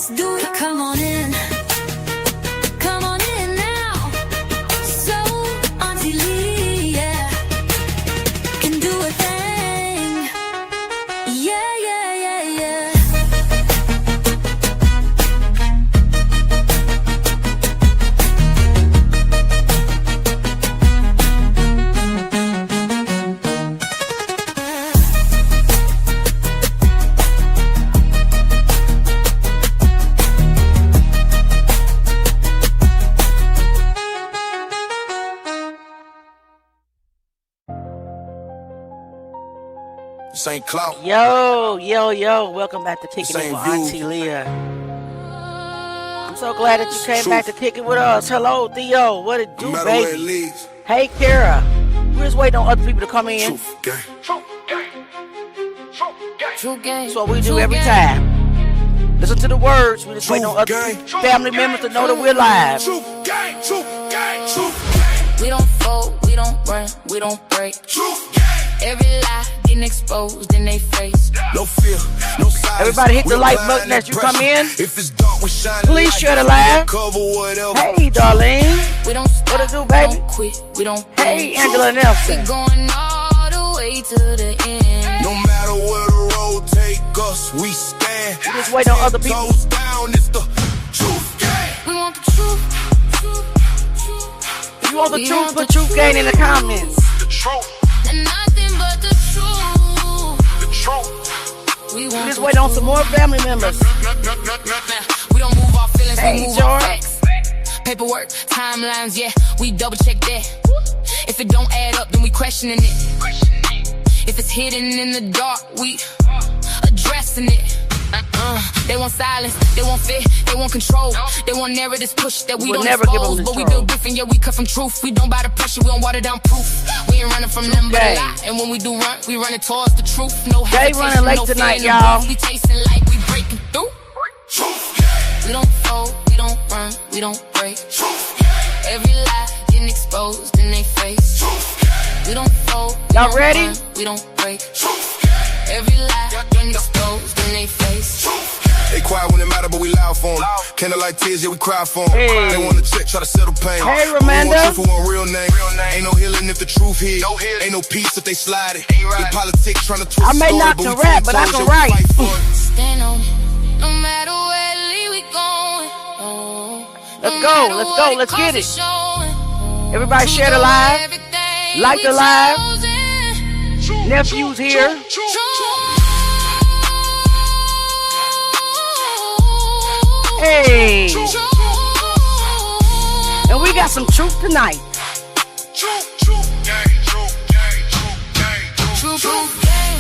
let's do it. Come on in. Come on in now. So, Auntie Lee, yeah, can do a thing. Yeah, yeah, yeah, yeah. St. Cloud. Yo, welcome back to Kicking It with Auntie Leah. I'm so glad that you came back to kick it with us. Hello, Theo, what it do, baby? Hey, Kara, we're just waiting on other people to come in. That's what we do every time. Listen to the words, we just waiting on other family members to know that we're live. We don't fold, we don't run, we don't break. Every lie getting exposed in they face. No fear, no silence. Everybody hit the like button as you come in. If it's dark, we shine. Please share the live. Hey, Darlene. We don't stop, what it do, baby? We don't quit, we don't hey, Angela Nelson. We going all the way to the end. No matter where the road take us, we stand. We just wait on other people. Toes down, it's the truth gang. We want the truth. If you want the truth, put truth gang in the comments. The truth. And nothing but the truth. The truth. We just wait on some more family members. We don't move our feelings, hey, we move George. our facts. Paperwork, timelines, yeah, we double check that. If it don't add up, then we questioning it. If it's hidden in the dark, we addressing it. They want silence, they want fear, they want control. They want narratives push that we don't never expose. But we build different, yeah, we cut from truth. We don't buy the pressure, we don't water down proof. We ain't running from them but a lie. And when we do run, we running towards the truth. No hesitation, running late no tonight, fear, y'all. We chasing light, we breaking through. We don't fold, we don't run, we don't break. Every lie getting exposed in they face. We don't fold, y'all ready? We don't break. Every lie getting exposed in they face. They quiet when it matter, but we loud for them. Candlelight tears, yeah, we cry for them. Hey. They want to check, try to settle pain. Hey, Romanda. Truth, we want real name. Ain't no healing if the truth hit. Ain't no peace if they slide it. They politics trying to twist I may not can rap, but I can write. Stand on it, no matter where we going. Let's go, let's get it. Everybody share the live, like the live. Nephew's here. Hey, and we got some truth tonight.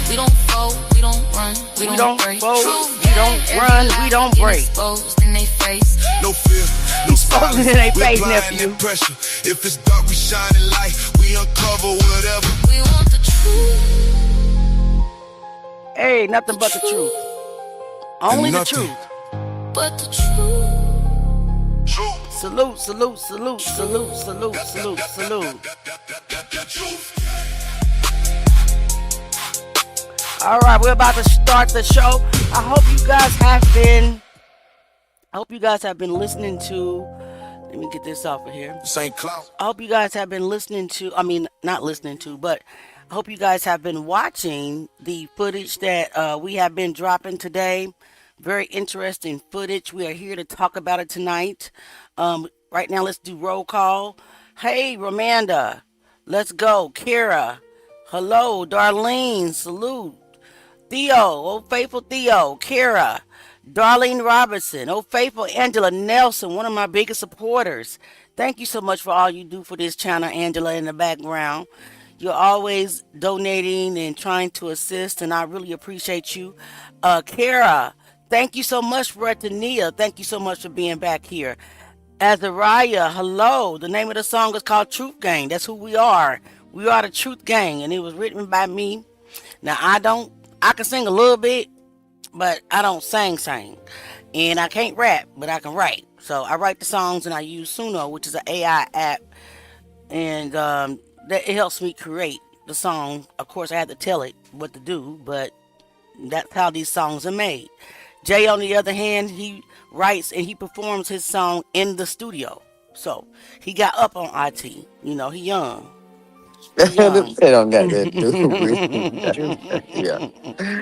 We don't fold, we don't run, we don't break. We don't run, we don't break. Exposed in they face. No fear, no silence. In their face, nephew. Pressure. If it's dark, we shining light. We uncover whatever. We want the truth. Hey, nothing but the truth. Only the truth. But the truth. Salute, salute, salute, salute, salute, salute, salute. All right, we're about to start the show. I hope you guys have been listening to. Let me get this off of here. St. Cloud. I hope you guys have been listening to. I mean, not listening to, but I hope you guys have been watching the footage that we have been dropping today. Very interesting footage. We are here to talk about it tonight. Right now, let's do roll call. Hey, Romanda. Let's go. Kara. Hello. Darlene. Salute. Theo. Oh, faithful Theo. Kara. Darlene Robinson. Oh, faithful Angela Nelson. One of my biggest supporters. Thank you so much for all you do for this channel, Angela, in the background. You're always donating and trying to assist, and I really appreciate you. Kara. Thank you so much, Retania. Thank you so much for being back here. Azariah, hello. The name of the song is called Truth Gang. That's who we are. We are the Truth Gang, and it was written by me. Now, I can sing a little bit, but I don't sing. And I can't rap, but I can write. So I write the songs, and I use Suno, which is an AI app, and it helps me create the song. Of course, I have to tell it what to do, but that's how these songs are made. Jay, on the other hand, he writes and he performs his song in the studio. So he got up on IT. You know, he young. He young. They don't got that to do with it. Yeah.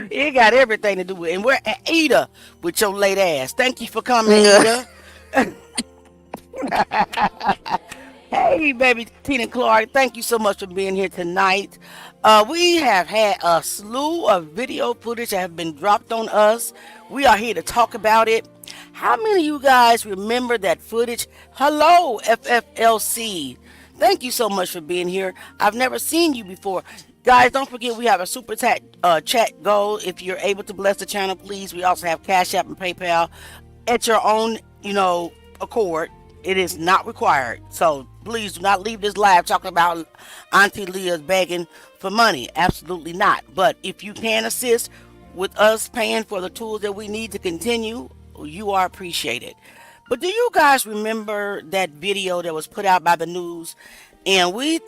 It got everything to do with it. And we're at Ida with your late ass. Thank you for coming, Yeah. Ida. Hey, baby Tina Clark, thank you so much for being here tonight. We have had a slew of video footage that have been dropped on us. We are here to talk about it. How many of you guys remember that footage? Hello, FFLC. Thank you so much for being here. I've never seen you before. Guys, don't forget we have a super chat goal. If you're able to bless the channel, please. We also have Cash App and PayPal at your own, accord. It is not required. So please do not leave this live talking about Auntie Leah's begging for money. Absolutely not. But if you can assist with us paying for the tools that we need to continue, you are appreciated. But do you guys remember that video that was put out by the news? And we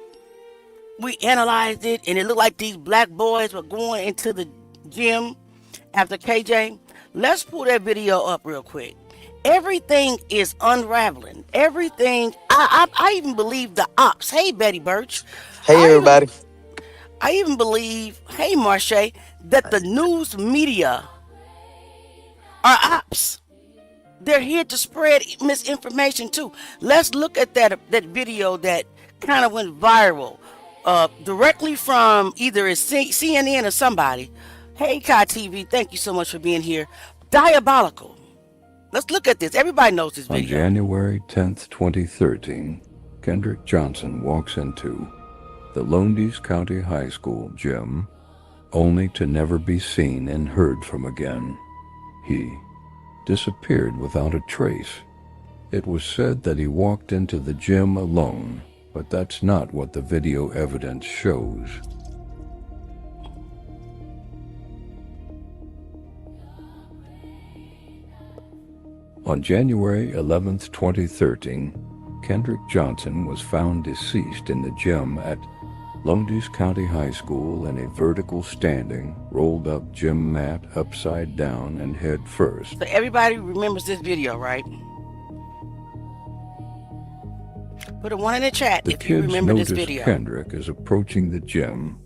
analyzed it, and it looked like these black boys were going into the gym after KJ. Let's pull that video up real quick. Everything is unraveling. Everything. I even believe the ops. Hey, Betty Birch. Hey, everybody. I even believe, hey, Marche, that the news media are ops. They're here to spread misinformation too. Let's look at that video that kind of went viral, directly from either it's CNN or somebody. Hey, Kai TV, thank you so much for being here. Diabolical. Let's look at this. Everybody knows this On video. January 10th, 2013, Kendrick Johnson walks into the Lowndes High School gym, only to never be seen and heard from again. He disappeared without a trace. It was said that he walked into the gym alone, but that's not what the video evidence shows. On January 11th, 2013, Kendrick Johnson was found deceased in the gym at Lowndes High School in a vertical standing, rolled up gym mat upside down and head first. So everybody remembers this video, right? Put a 1 in the chat The if you kids remember this notice video. Kendrick is approaching the gym.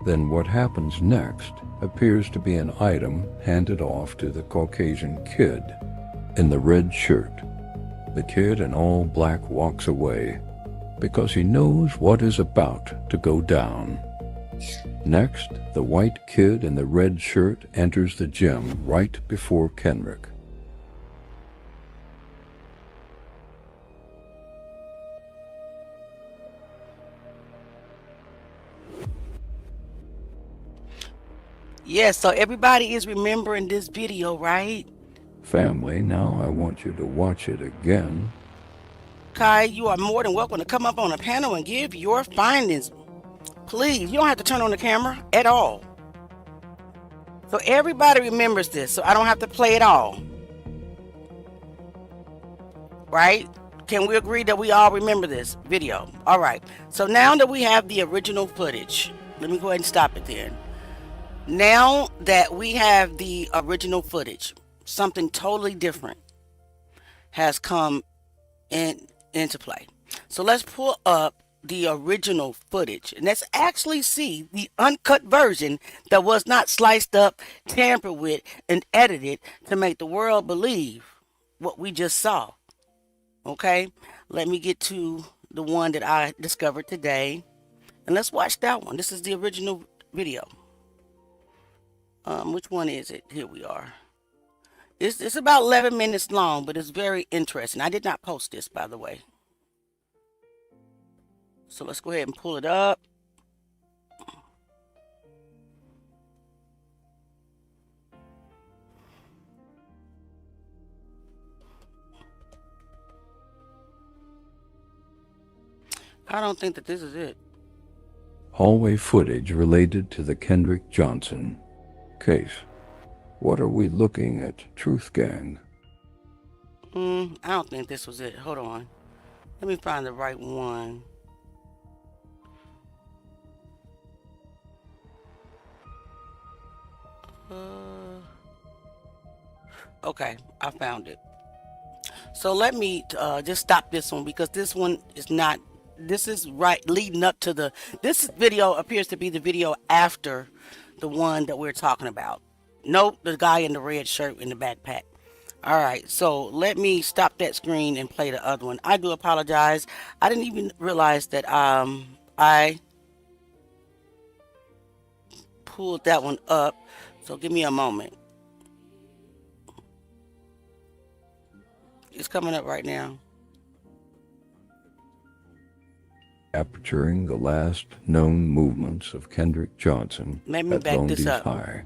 Then what happens next appears to be an item handed off to the Caucasian kid in the red shirt. The kid in all black walks away because he knows what is about to go down. Next, the white kid in the red shirt enters the gym right before Kendrick. Yes, so everybody is remembering this video, right? Family, now I want you to watch it again. Kai, you are more than welcome to come up on a panel and give your findings. Please, you don't have to turn on the camera at all. So everybody remembers this, so I don't have to play it all. Right? Can we agree that we all remember this video? All right. So now that we have the original footage, let me go ahead and stop it there. Now that we have the original footage, something totally different has come into play. So let's pull up the original footage and let's actually see the uncut version that was not sliced up, tampered with, and edited to make the world believe what we just saw. Okay, let me get to the one that I discovered today and let's watch that one. This is the original video. Which one is it? Here we are. It's about 11 minutes long, but it's very interesting. I did not post this, by the way. So let's go ahead and pull it up. I don't think that this is it. Hallway footage related to the Kendrick Johnson case. What are we looking at, Truth Gang? I don't think this was it. Hold on. Let me find the right one. Okay, I found it. So let me just stop this one because this one is not. This is right leading up to the. This video appears to be the video after the one that we're talking about. Nope, the guy in the red shirt in the backpack. All right, so let me stop that screen and play the other one. I do apologize. I didn't even realize that I pulled that one up. So give me a moment. It's coming up right now. Capturing the last known movements of Kendrick Johnson Let me at back this Lowndes up. High.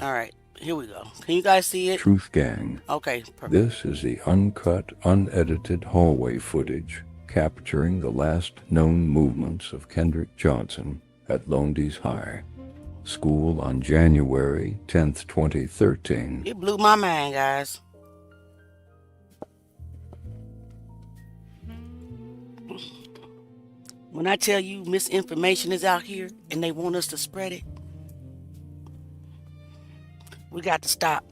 All right, here we go. Can you guys see it? Truth Gang. Okay, perfect. This is the uncut, unedited hallway footage capturing the last known movements of Kendrick Johnson at Lowndes High School on January 10th, 2013. It blew my mind, guys. When I tell you misinformation is out here and they want us to spread it, we got to stop.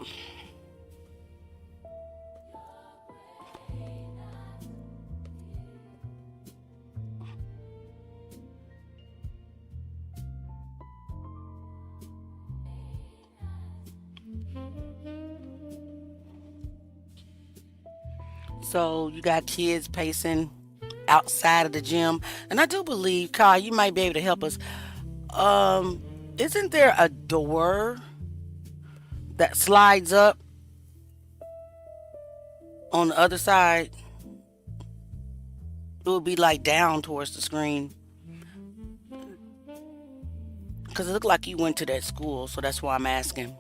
So you got kids pacing outside of the gym, and I do believe, Kai, you might be able to help us. Isn't there a door that slides up on the other side? It would be like down towards the screen, because it looked like you went to that school, so that's why I'm asking.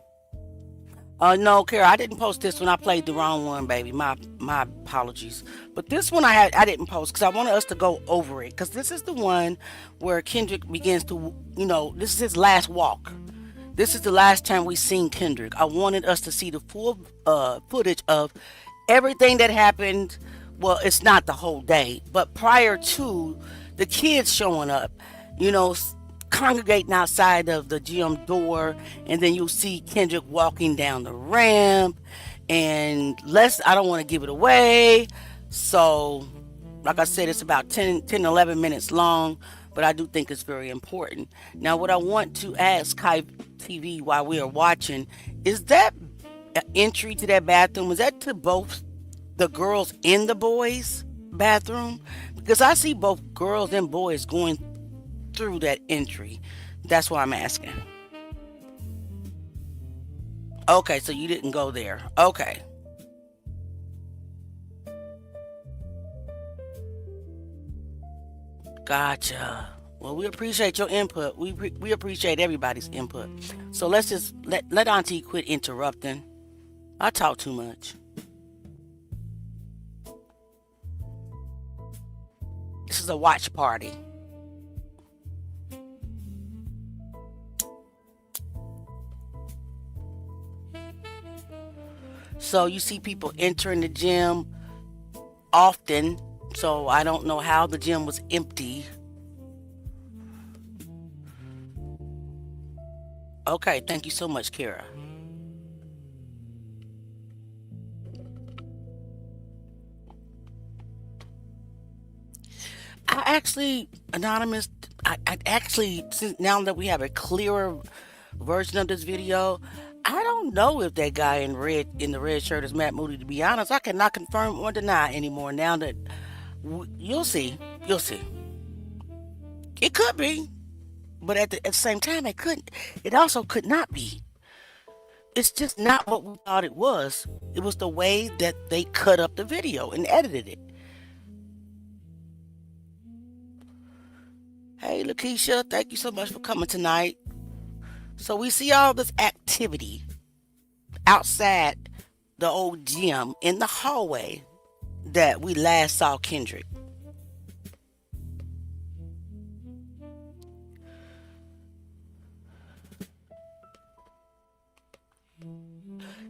No, Kara, I didn't post this one. I played the wrong one, baby. My apologies. But this one I didn't post because I wanted us to go over it, because this is the one where Kendrick begins to, this is his last walk. This is the last time we seen Kendrick. I wanted us to see the full footage of everything that happened. Well, it's not the whole day, but prior to the kids showing up, congregating outside of the gym door, and then you'll see Kendrick walking down the ramp, and I don't want to give it away, so like I said, it's about 11 minutes long, but I do think it's very important. Now what I want to ask Kai TV while we are watching, is that entry to that bathroom, is that to both the girls and the boys bathroom? Because I see both girls and boys going through that entry. That's why I'm asking. Okay, so you didn't go there. Okay. Gotcha. Well, we appreciate your input. We appreciate everybody's input. So let's just let Auntie quit interrupting. I talk too much. This is a watch party. So you see people entering the gym often. So I don't know how the gym was empty. Okay, thank you so much, Kara. Anonymous, I actually, since now that we have a clearer version of this video, I don't know if that guy in the red shirt is Matt Moody. To be honest, I cannot confirm or deny anymore. Now that you'll see, it could be, but at the same time, it couldn't. It also could not be. It's just not what we thought it was. It was the way that they cut up the video and edited it. Hey, Lakeisha, thank you so much for coming tonight. So we see all this activity outside the old gym in the hallway that we last saw Kendrick.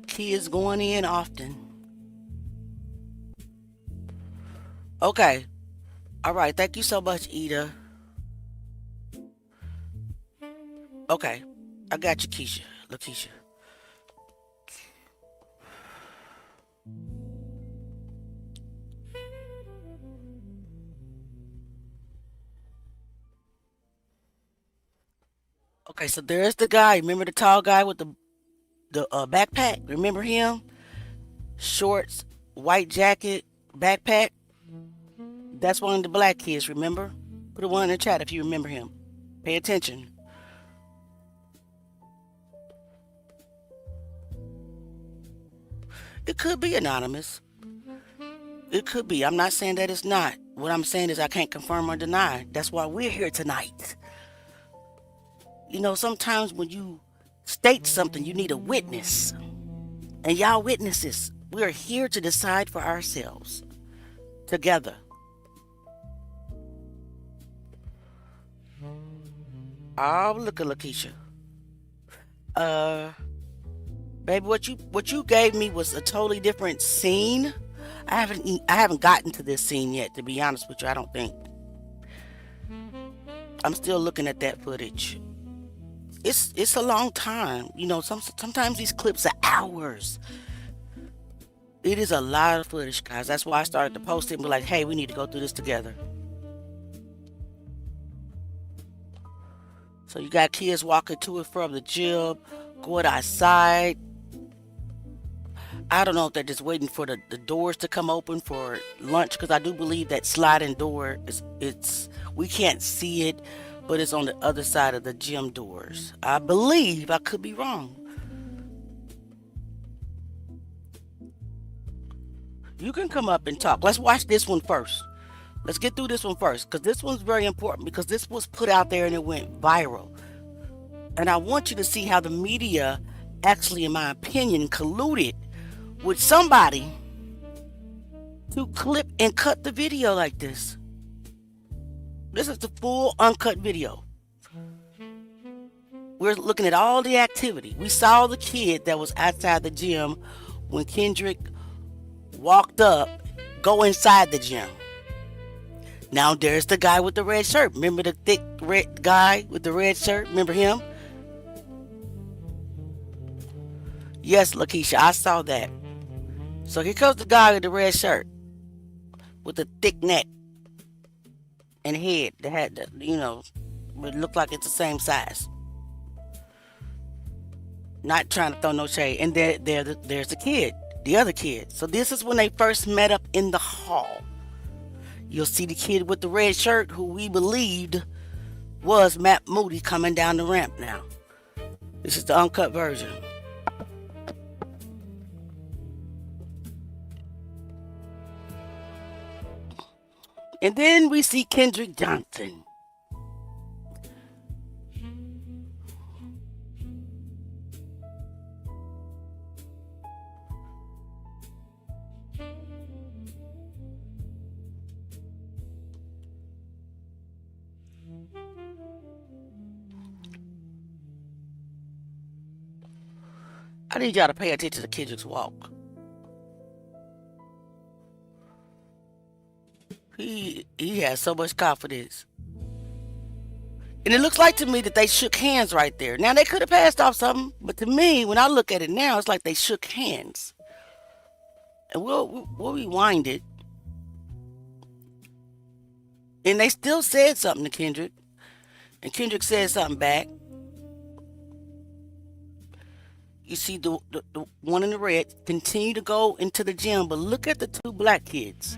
Kids going in often. Okay. All right. Thank you so much, Ida. Okay. I got you, Lakeisha. Okay, so there's the guy. Remember the tall guy with the backpack? Remember him? Shorts, white jacket, backpack. That's one of the black kids, remember? Put a one in the chat if you remember him. Pay attention. It could be anonymous. It could be. I'm not saying that it's not. What I'm saying is I can't confirm or deny. That's why we're here tonight. You know, sometimes when you state something, you need a witness. And y'all witnesses, we're here to decide for ourselves. Together. Oh, look at Lakeisha. Baby, what you gave me was a totally different scene. I haven't gotten to this scene yet, to be honest with you. I don't think. I'm still looking at that footage. It's a long time. You know, sometimes these clips are hours. It is a lot of footage, guys. That's why I started to post it and be like, hey, we need to go through this together. So you got kids walking to and from the gym, going outside. I don't know if they're just waiting for the doors to come open for lunch, because I do believe that sliding door it's we can't see it, but it's on the other side of the gym doors. I believe. I could be wrong. You can come up and talk. Let's watch this one first. Let's get through this one first, because this one's very important, because this was put out there and it went viral. And I want you to see how the media actually, in my opinion, colluded with somebody to clip and cut the video like this. This is the full uncut video. We're looking at all the activity. We saw the kid that was outside the gym when Kendrick walked up, go inside the gym. Now there's the guy with the red shirt. Remember the thick red guy with the red shirt? Remember him? Yes, Lakeisha, I saw that. So here comes the guy with the red shirt with the thick neck and head that had the, it looked like it's the same size. Not trying to throw no shade. And there's the kid, the other kid. So this is when they first met up in the hall. You'll see the kid with the red shirt who we believed was Matt Moody coming down the ramp now. This is the uncut version. And then we see Kendrick Johnson. I need y'all to pay attention to Kendrick's walk. He has so much confidence. And it looks like to me that they shook hands right there. Now, they could have passed off something, but to me, when I look at it now, it's like they shook hands. And we'll rewind it. And they still said something to Kendrick. And Kendrick said something back. You see the one in the red continue to go into the gym, but look at the two black kids.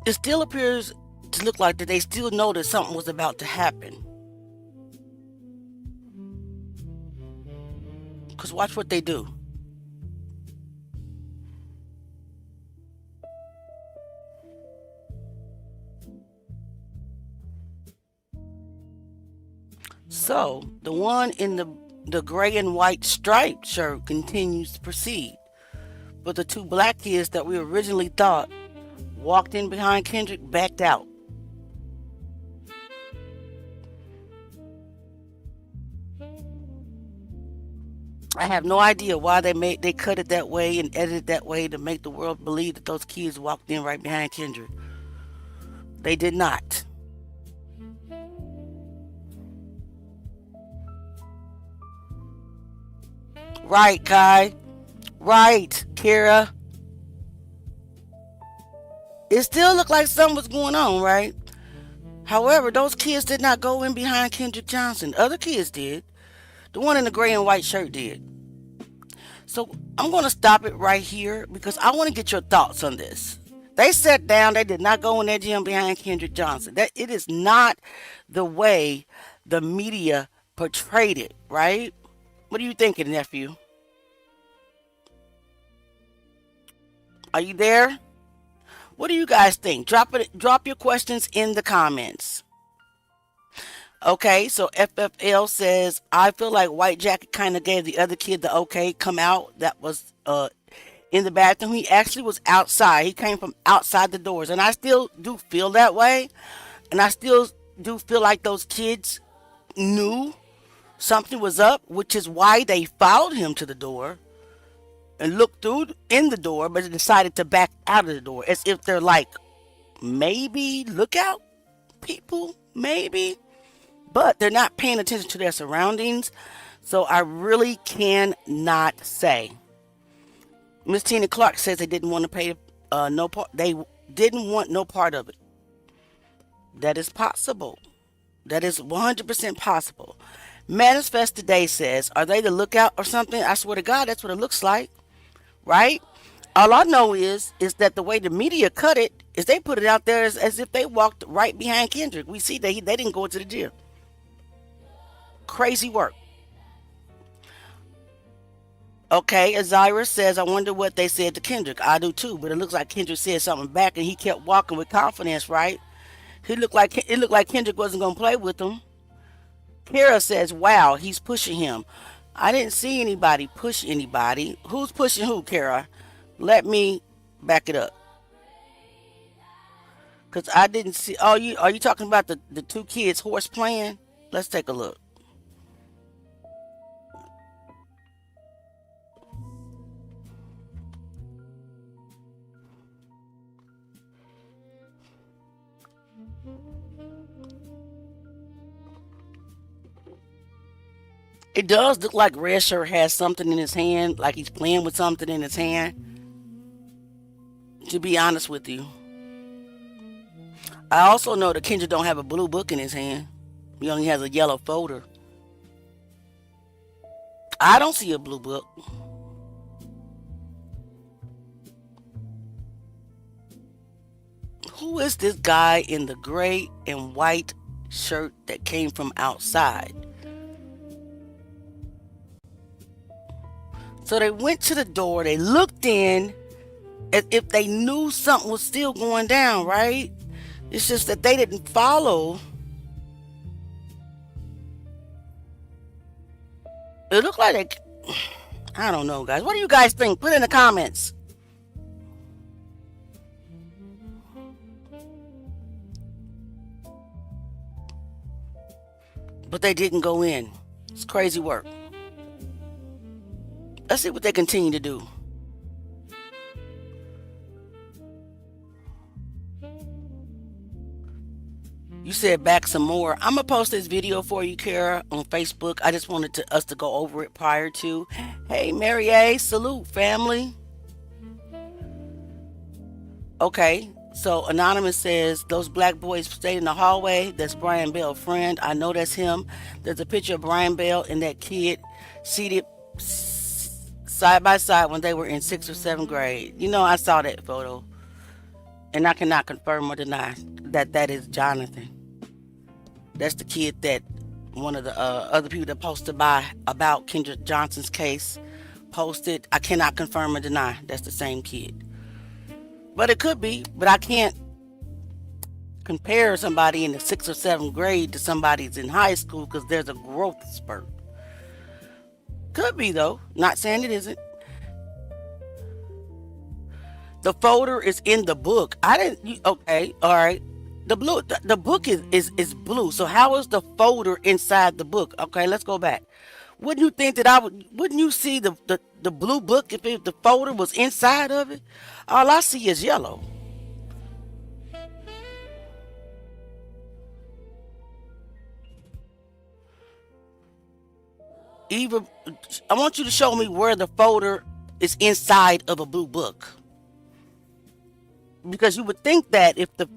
It still appears to look like that they still know that something was about to happen. Because watch what they do. So, the one in the gray and white striped shirt continues to proceed. But the two black kids that we originally thought walked in behind Kendrick backed out. I have no idea why they cut it that way and edited that way to make the world believe that those kids walked in right behind Kendrick. They did not. Right, Kai. Right, Kira. It still looked like something was going on, right? However, those kids did not go in behind Kendrick Johnson. Other kids did. The one in the gray and white shirt did. So I'm going to stop it right here because I want to get your thoughts on this. They sat down. They did not go in that gym behind Kendrick Johnson. That it is not the way the media portrayed it, right? What are you thinking, nephew? Are you there? What do you guys think? Drop your questions in the comments. Okay, so FFL says, I feel like White Jacket kind of gave the other kid the okay, come out. That was in the bathroom. He actually was outside. He came from outside the doors. And I still do feel that way. And I still do feel like those kids knew something was up, which is why they followed him to the door and looked through in the door, but decided to back out of the door as if they're like, maybe look out, people, maybe. But they're not paying attention to their surroundings. So I really cannot say. Miss Tina Clark says they didn't want to pay no part. They didn't want no part of it. That is possible. That is 100% possible. Manifest Today says, are they the lookout or something? I swear to God, that's what it looks like. Right? All I know is that the way the media cut it is they put it out there as if they walked right behind Kendrick. We see they didn't go into the gym. Crazy work. Okay, Azira says, I wonder what they said to Kendrick. I do too, but it looks like Kendrick said something back and he kept walking with confidence, right? It looked like Kendrick wasn't going to play with him. Kara says, wow, he's pushing him. I didn't see anybody push anybody. Who's pushing who, Kara? Let me back it up. Because I didn't see. Oh, are you talking about the two kids horse playing? Let's take a look. It does look like Red Shirt has something in his hand, like he's playing with something in his hand. To be honest with you. I also know that Kendrick don't have a blue book in his hand. He only has a yellow folder. I don't see a blue book. Who is this guy in the gray and white shirt that came from outside? So they went to the door, they looked in as if they knew something was still going down, right? It's just that they didn't follow. It looked like I don't know, guys. What do you guys think? Put in the comments. But they didn't go in. It's crazy work. Let's see what they continue to do. You said back some more. I'm going to post this video for you, Kara, on Facebook. I just wanted us to go over it prior to. Hey, Mary A. Salute, family. Okay. So Anonymous says, those black boys stayed in the hallway. That's Brian Bell's friend. I know that's him. There's a picture of Brian Bell and that kid seated side by side when they were in 6th or 7th grade. You know, I saw that photo. And I cannot confirm or deny that that is Jonathan. That's the kid that one of the other people that posted about Kendrick Johnson's case posted. I cannot confirm or deny that's the same kid. But it could be. But I can't compare somebody in the 6th or 7th grade to somebody's in high school because there's a growth spurt. Could be, though. Not saying it isn't. The folder is in the book. Okay, all right. The book is blue. So how is the folder inside the book? Okay, let's go back. Wouldn't you think that I would? Wouldn't you see the blue book if the folder was inside of it? All I see is yellow. Eva, I want you to show me where the folder is inside of a blue book. Because you would think that if the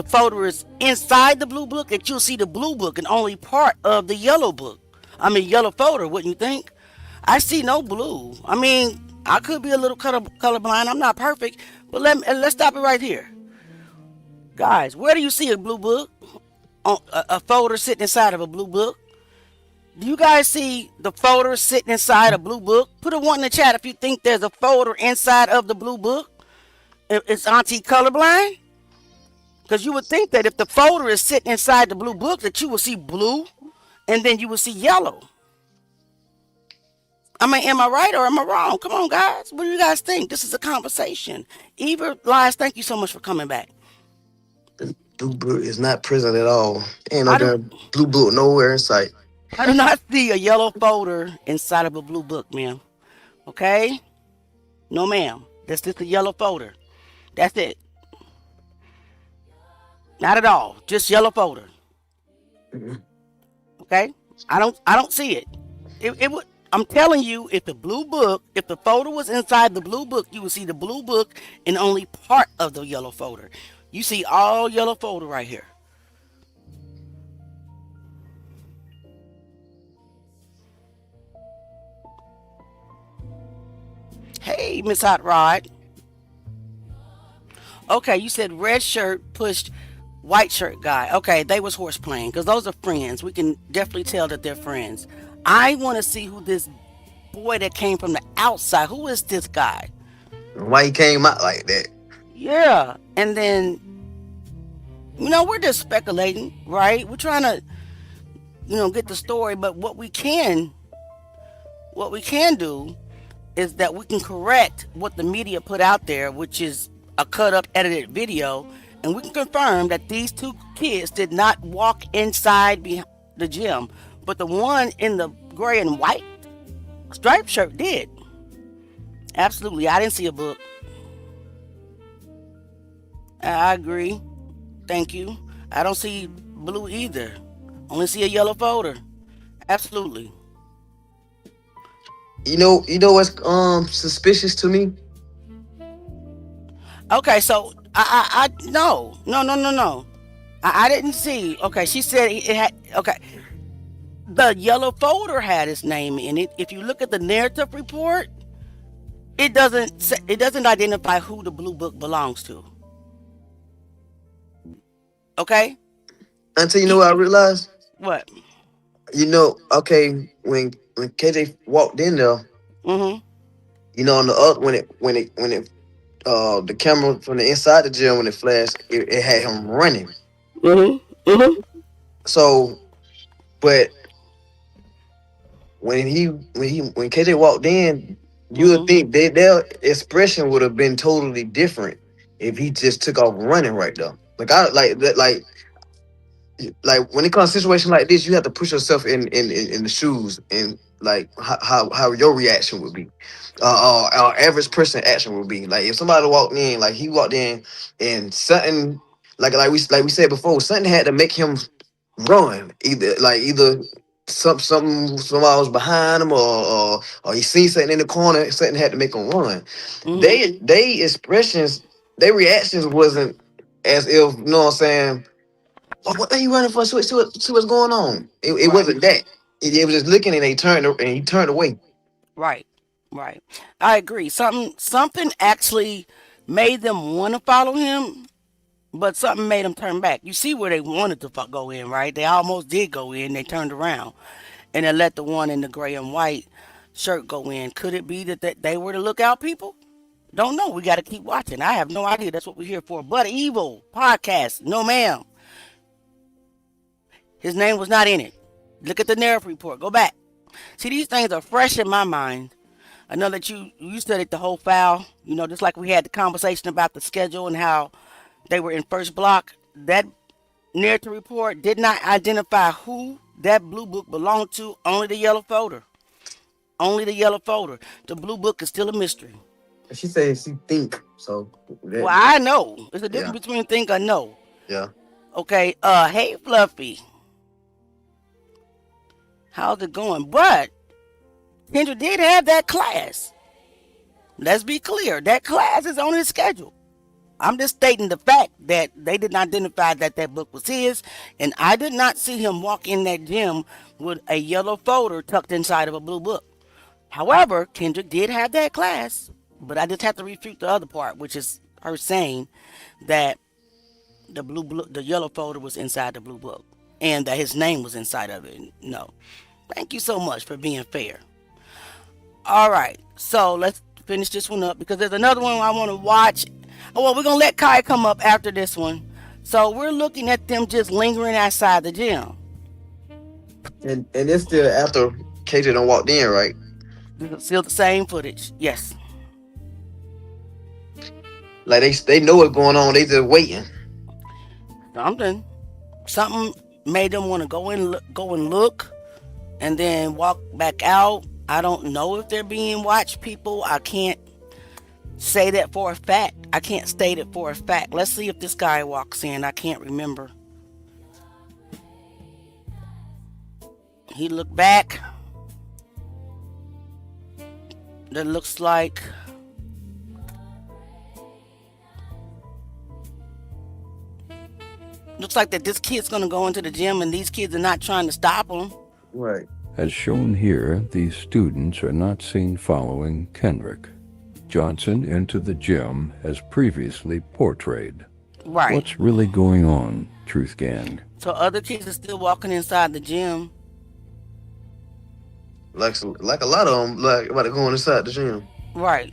folder is inside the blue book, that you'll see the blue book and only part of the yellow book. I mean, yellow folder, wouldn't you think? I see no blue. I mean, I could be a little colorblind. I'm not perfect, but let's stop it right here, guys. Where do you see a blue book? A folder sitting inside of a blue book? Do you guys see the folder sitting inside a blue book? Put a one in the chat if you think there's a folder inside of the blue book. Is Auntie colorblind? Because you would think that if the folder is sitting inside the blue book, that you will see blue and then you will see yellow. I mean, am I right or am I wrong? Come on, guys. What do you guys think? This is a conversation. Eva Lies, thank you so much for coming back. Blue book is not present at all. Ain't no I do, damn blue book nowhere in sight. I do not see a yellow folder inside of a blue book, ma'am. Okay? No, ma'am. That's just a yellow folder. That's it. Not at all. Just yellow folder. Okay? I don't see it. It would. I'm telling you, if the folder was inside the blue book, you would see the blue book and only part of the yellow folder. You see all yellow folder right here. Hey, Miss Hot Rod. Okay, you said red shirt pushed white shirt guy. Okay, they was horse playing because those are friends. We can definitely tell that they're friends. I want to see who this boy that came from the outside. Who is this guy? Why he came out like that? Yeah, and then we're just speculating, right? We're trying to get the story, but what we can do is that we can correct what the media put out there, which is a cut up edited video, and we can confirm that these two kids did not walk inside the gym, but the one in the gray and white striped shirt did. Absolutely. I didn't see a book. I agree. Thank you. I don't see blue either. Only see a yellow folder. Absolutely. You know what's suspicious to me? Okay, so I no. I didn't see. Okay, she said it had. Okay, the yellow folder had his name in it. If you look at the narrative report, it doesn't identify who the blue book belongs to. Okay. Until you know what I realized? What? Okay, when KJ walked in there, Mm-hmm. on the other when it the camera from the inside the gym when it flashed, it had him running. Mm-hmm. Mm-hmm. So, but when KJ walked in, you would think their expression would have been totally different if he just took off running right there. Like I like that like when it comes to a situation like this, you have to push yourself in the shoes and like how your reaction would be. Our average person action would be like if somebody walked in, like he walked in and something like we said before, something had to make him run. Either somebody was behind him or he seen something in the corner, something had to make him run. Mm-hmm. They expressions, their reactions wasn't as if what I'm saying. What are you running for? See what's going on. It Right. wasn't that. It was just looking and he turned away. Right. Right. I agree. Something actually made them want to follow him, but something made them turn back. You see where they wanted to go in, right? They almost did go in. They turned around and they let the one in the gray and white shirt go in. Could it be that they were the lookout people? Don't know. We got to keep watching. I have no idea. That's what we're here for. But Evil podcast, no ma'am. His name was not in it. Look at the narrative report. Go back. See, these things are fresh in my mind. I know that you studied the whole file. Just like we had the conversation about the schedule and how they were in first block. That narrative report did not identify who that blue book belonged to, only the yellow folder. Only the yellow folder. The blue book is still a mystery. She said she think so. Well, That, I know. There's a yeah, difference between think or know. yeah. Okay. Hey Fluffy. How's it going? But Kendra did have that class. Let's be clear. That class is on his schedule. I'm just stating the fact that they did not identify that that book was his, and I did not see him walk in that gym with a yellow folder tucked inside of a blue book. However, Kendrick did have that class, but I just have to refute the other part, which is her saying that the yellow folder was inside the blue book and that his name was inside of it. No. Thank you so much for being fair. All right, so let's finish this one up because there's another one I want to watch. Oh, well, we're going to let Kai come up after this one. So we're looking at them just lingering outside the gym. And it's still after KJ done walked in, right? Still the same footage. Yes. Like they know what's going on. They just waiting. Something made them want to go and look and then walk back out. I don't know if they're being watched, people. I can't say that for a fact. I can't state it for a fact. Let's see if this guy walks in. I can't remember. He looked back. That looks like that this kid's gonna go into the gym and these kids are not trying to stop him. Right. As shown here, these students are not seen following Kendrick Johnson into the gym as previously portrayed. Right. What's really going on, Truth Gang? So other kids are still walking inside the gym. Like a lot of them, like about to go inside the gym. Right.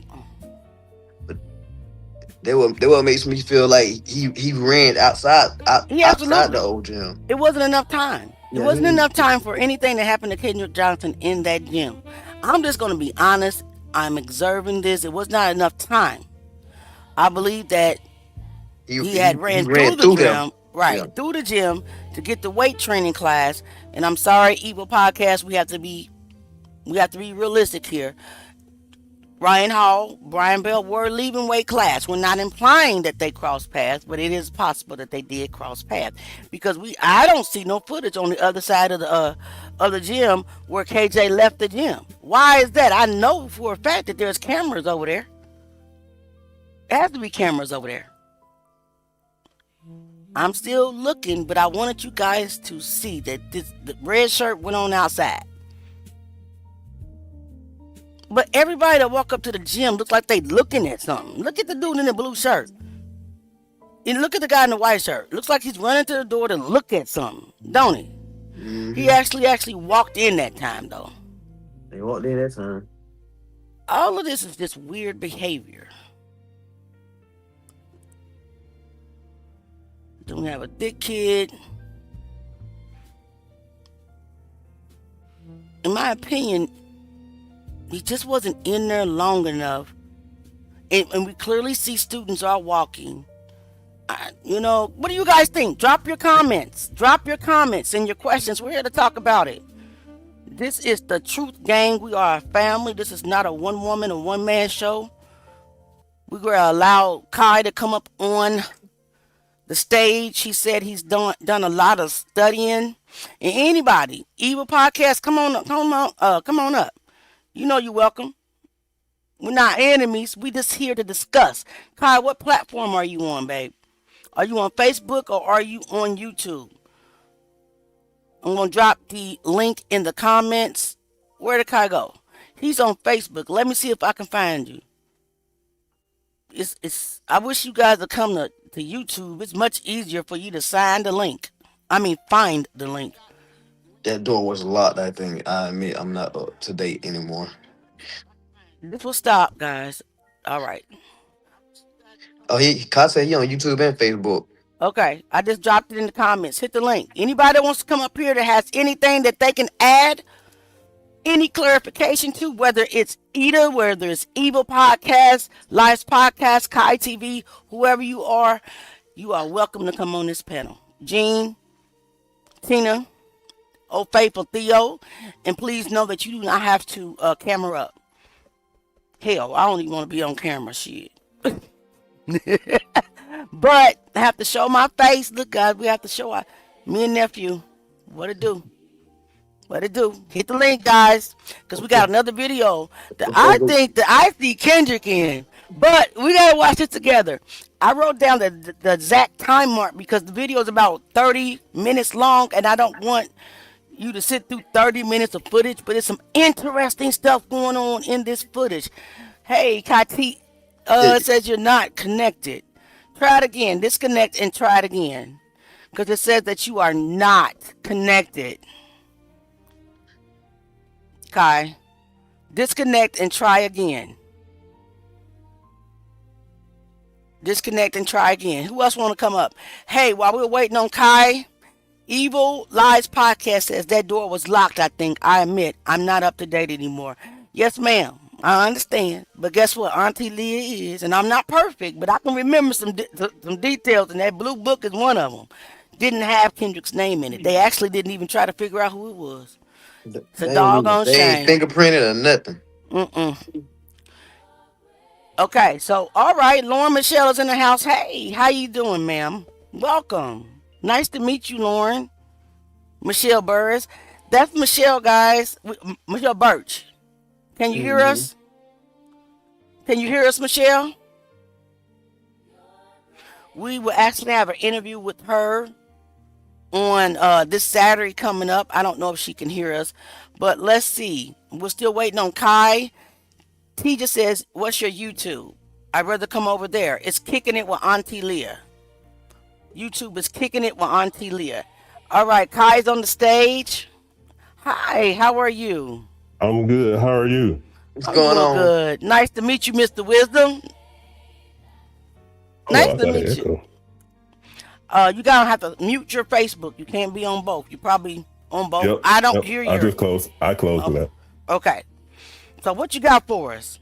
They what makes me feel like he ran outside outside the old gym. It wasn't enough time. It Yeah, wasn't enough time for anything that happened to Kendrick Johnson in that gym. I'm just going to be honest. I'm observing this. It was not enough time. I believe that he had ran through the gym, right, yeah, through the gym to get the weight training class. And I'm sorry, Evil Podcast, we have to be realistic here. Ryan Hall, Brian Bell were leaving weight class. We're not implying that they crossed paths, but it is possible that they did cross paths because I don't see no footage on the other side of the gym where KJ left the gym. Why is that? I know for a fact that there's cameras over there. There has to be cameras over there. I'm still looking, but I wanted you guys to see that the red shirt went on outside. But everybody that walk up to the gym looks like they looking at something. Look at the dude in the blue shirt. And look at the guy in the white shirt. Looks like he's running to the door to look at something, don't he? Mm-hmm. He actually walked in that time, though. They walked in that time. All of this is just weird behavior. Don't have a thick kid. In my opinion, he just wasn't in there long enough. And we clearly see students are walking. What do you guys think? Drop your comments. Drop your comments and your questions. We're here to talk about it. This is the Truth Gang. We are a family. This is not a one woman or one man show. We were allowed Kai to come up on the stage. He said he's done a lot of studying. And anybody, Evil Podcast, come on up. You know you're welcome. We're not enemies. We just here to discuss. Kai, what platform are you on, babe? Are you on Facebook or are you on YouTube? I'm going to drop the link in the comments. Where did Kai go? He's on Facebook. Let me see if I can find you. I wish you guys would come to YouTube. It's much easier for you to find the link. That door was locked, I think. I admit I'm not up to date anymore. This will stop, guys. All right. Oh, Kai said he on YouTube and Facebook. Okay, I just dropped it in the comments. Hit the link. Anybody that wants to come up here that has anything that they can add, any clarification to, whether it's whether it's Evil Podcast, Life's Podcast, Kai TV, whoever you are welcome to come on this panel. Jean, Tina, Oh, faithful Theo. And please know that you do not have to camera up. Hell, I don't even want to be on camera. Shit. But I have to show my face. Look, guys, we have to show me and nephew. What it do? What it do? Hit the link, guys, because we got another video that I think that I see Kendrick in. But we gotta watch it together. I wrote down the exact time mark because the video is about 30 minutes long, and I don't want you to sit through 30 minutes of footage. But it's some interesting stuff going on in this footage. Hey, Kati, it says you're not connected. Try it again. Disconnect and try it again, because it says that you are not connected. Kai, disconnect and try again. Disconnect and try again. Who else want to come up? Hey, while we're waiting on Kai, Evil Lies Podcast says that door was locked, I think. I admit, I'm not up to date anymore. Yes, ma'am. I understand. But guess what? Auntie Leah is. And I'm not perfect, but I can remember some details, and that blue book is one of them. Didn't have Kendrick's name in it. They actually didn't even try to figure out who it was. It's a doggone They shame. ain't fingerprinted or nothing. Okay, so all right, Lauren Michelle is in the house. Hey, how you doing, ma'am? Welcome. Nice to meet you, Lauren. Michelle Burris. That's Michelle, guys. Michelle Birch. Can you hear us? Can you hear us, Michelle? We will actually have an interview with her on this Saturday coming up. I don't know if she can hear us, but let's see. We're still waiting on Kai. He just says, what's your YouTube? I'd rather come over there. It's Kicking It with Auntie Leah. YouTube is Kicking It with Auntie Leah. All right, Kai's on the stage. Hi, how are you? I'm good. How are you? What's going on? Good. Nice to meet you, Mr. Wisdom. Nice to meet you. You gotta have to mute your Facebook. You can't be on both. You're probably on both. Yep, I don't hear you. I closed that. Okay. So what you got for us?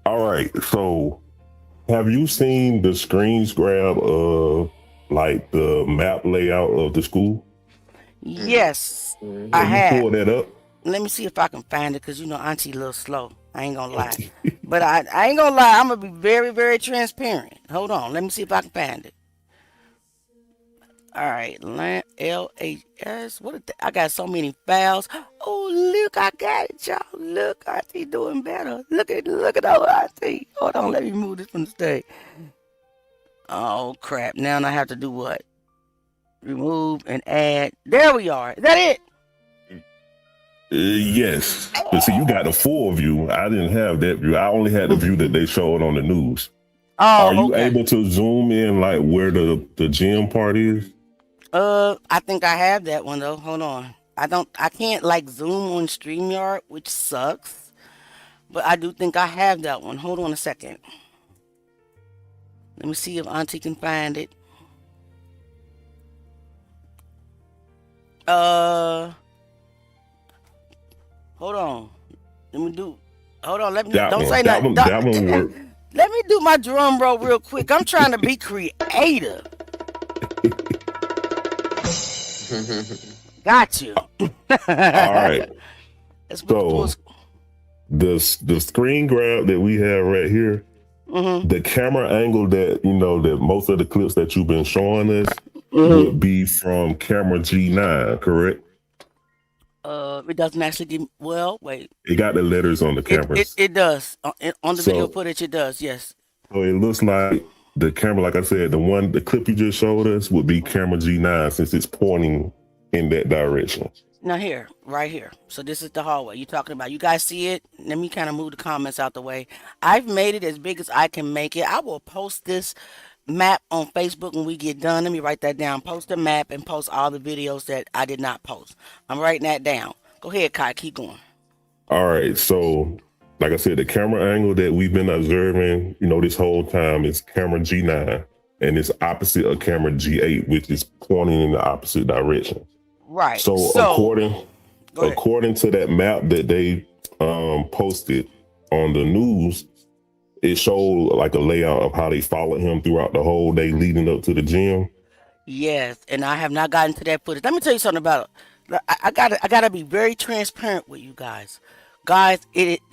All right. So have you seen the screens grab of like the map layout of the school? Yes, I Can have. you pull that up? Let me see if I can find it, because you know Auntie a little slow. I ain't gonna lie. But I ain't gonna lie. I'm gonna be very, very transparent. Hold on. Let me see if I can find it. All right, LHS. I got so many files. Oh, look, I got it, y'all. Look, Auntie doing better. Look at old Auntie. Hold on, let me move this from the stage. Oh crap! Now I have to do what? Remove and add. There we are. Is that it? Yes. But see, you got the full view. I didn't have that view. I only had the view that they showed on the news. Oh, Are you okay. able to zoom in like where the gym part is? I think I have that one though. Hold on. I can't like zoom on StreamYard, which sucks. But I do think I have that one. Hold on a second. Let me see if Auntie can find it. Hold on. Let me That don't one. say That nothing. one. That one worked. Let me do my drum roll real quick. I'm trying to be creative. Got you. All right. Let's So the screen grab that we have right here, the camera angle that that most of the clips that you've been showing us would be from camera G9, correct? It doesn't actually give. Well, wait. It got the letters on the cameras. It does on the video footage. It does. Yes. So it looks like the camera, like I said, the clip you just showed us would be camera G9 since it's pointing in that direction. Now here, right here. So this is the hallway you're talking about. You guys see it? Let me kind of move the comments out the way. I've made it as big as I can make it. I will post this map on Facebook when we get done. Let me write that down. Post the map and post all the videos that I did not post. I'm writing that down. Go ahead, Kai. Keep going. All right. So, like I said, the camera angle that we've been observing, this whole time is camera G9, and it's opposite of camera G8, which is pointing in the opposite direction. Right. So according to that map that they posted on the news, it showed like a layout of how they followed him throughout the whole day leading up to the gym. Yes, and I have not gotten to that footage. Let me tell you something about I gotta be very transparent with you guys. Guys,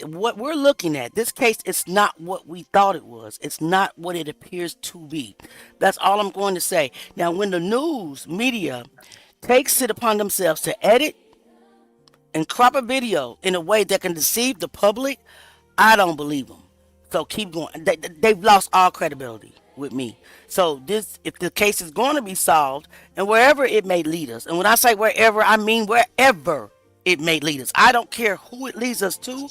what we're looking at, this case, it's not what we thought it was. It's not what it appears to be. That's all I'm going to say. Now, when the news media takes it upon themselves to edit and crop a video in a way that can deceive the public, I don't believe them. So keep going. They've lost all credibility with me. So this, if the case is going to be solved, and wherever it may lead us, and when I say wherever, I mean wherever it may lead us. I don't care who it leads us to.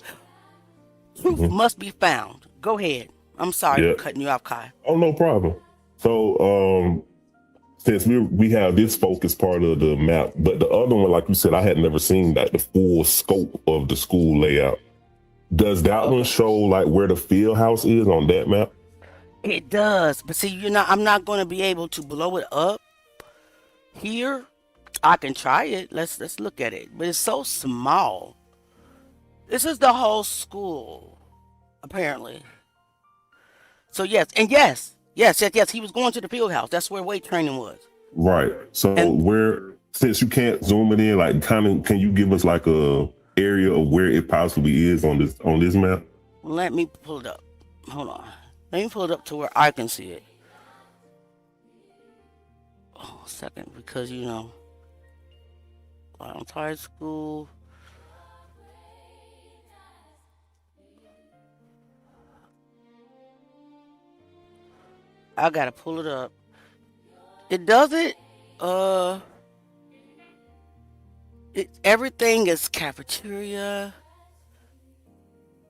Truth must be found. Go ahead. I'm sorry Yeah. for cutting you off, Kai. Oh, no problem. So, since we have this focus part of the map, but the other one, like you said, I had never seen that the full scope of the school layout. Does that one show like where the field house is on that map? It does, but see, I'm not going to be able to blow it up here. I can try it. Let's look at it, but it's so small. This is the whole school, apparently. So yes, and yes. He was going to the field house. That's where weight training was. Right. So since you can't zoom it in, like can you give us like a area of where it possibly is on this map? Let me pull it up. Hold on. Let me pull it up to where I can see it. Oh, a second, because Lowndes High School. I gotta pull it up. It does it. Everything is cafeteria.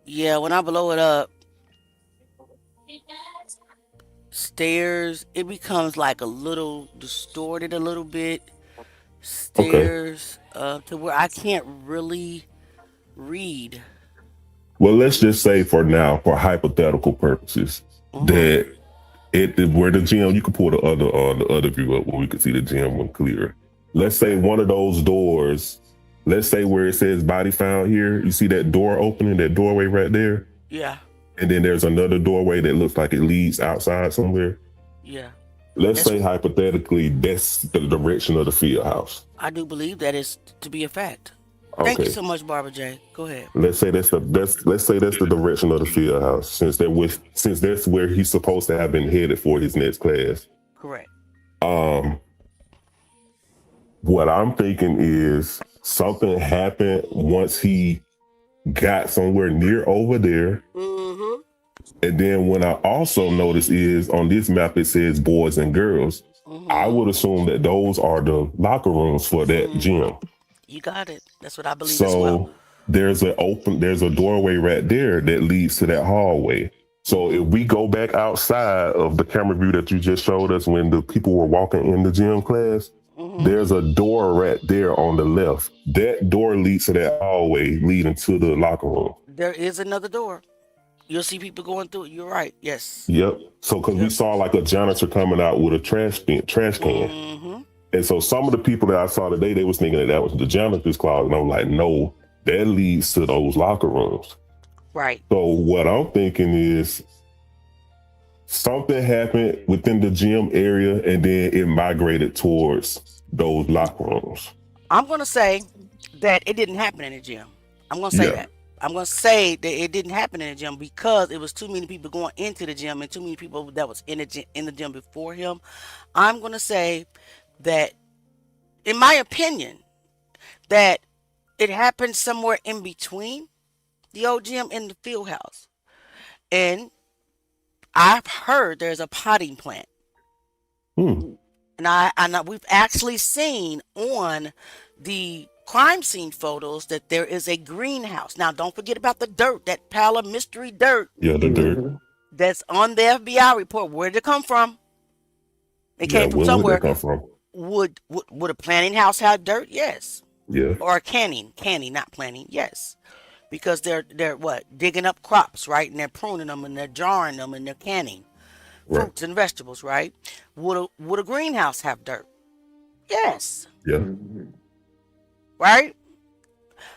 Yeah, when I blow it up, stairs, it becomes like a little distorted a little bit. Stairs to where I can't really read. Well, let's just say for now, for hypothetical purposes, that where the gym, you can pull the other view up where we can see the gym one clearer. Let's say one of those doors, let's say where it says body found here, you see that door opening, that doorway right there? Yeah. And then there's another doorway that looks like it leads outside somewhere. Yeah. Let's say hypothetically that's the direction of the field house. I do believe that is to be a fact. Thank you so much, Barbara J. Go ahead. Let's say that's the direction of the field house, since that's where he's supposed to have been headed for his next class. Correct. What I'm thinking is something happened once he got somewhere near over there. Mm-hmm. And then what I also noticed is on this map it says boys and girls. Mm-hmm. I would assume that those are the locker rooms for that gym. You got it. That's what I believe as well. So there's a doorway right there that leads to that hallway. So if we go back outside of the camera view that you just showed us when the people were walking in the gym class, there's a door right there on the left. That door leads to that hallway leading to the locker room. There is another door. You'll see people going through it. You're right. Yes. Yep. So because we saw like a janitor coming out with a trash can. Mm-hmm. And so some of the people that I saw today, they was thinking that was the janitor's closet. And I'm like, no, that leads to those locker rooms. Right. So what I'm thinking is something happened within the gym area and then it migrated towards those locker rooms. I'm going to say that it didn't happen in the gym. I'm going to say that. I'm going to say that it didn't happen in the gym because it was too many people going into the gym and too many people that was in the gym before him. I'm going to say that, in my opinion, that it happened somewhere in between the old gym and the field house. And I've heard there's a potting plant. And we've actually seen on the crime scene photos that there is a greenhouse. Now, don't forget about the dirt, that pile of mystery dirt. Yeah, the dirt. That's on the FBI report. Where did it come from? It came from somewhere. Where would it come from? Would a planting house have dirt? Yes. Yeah. Or a canning, not planting. Yes. Because they're digging up crops, right? And they're pruning them and they're jarring them and they're canning fruits and vegetables, right? Would a greenhouse have dirt? Yes. Yeah. Right?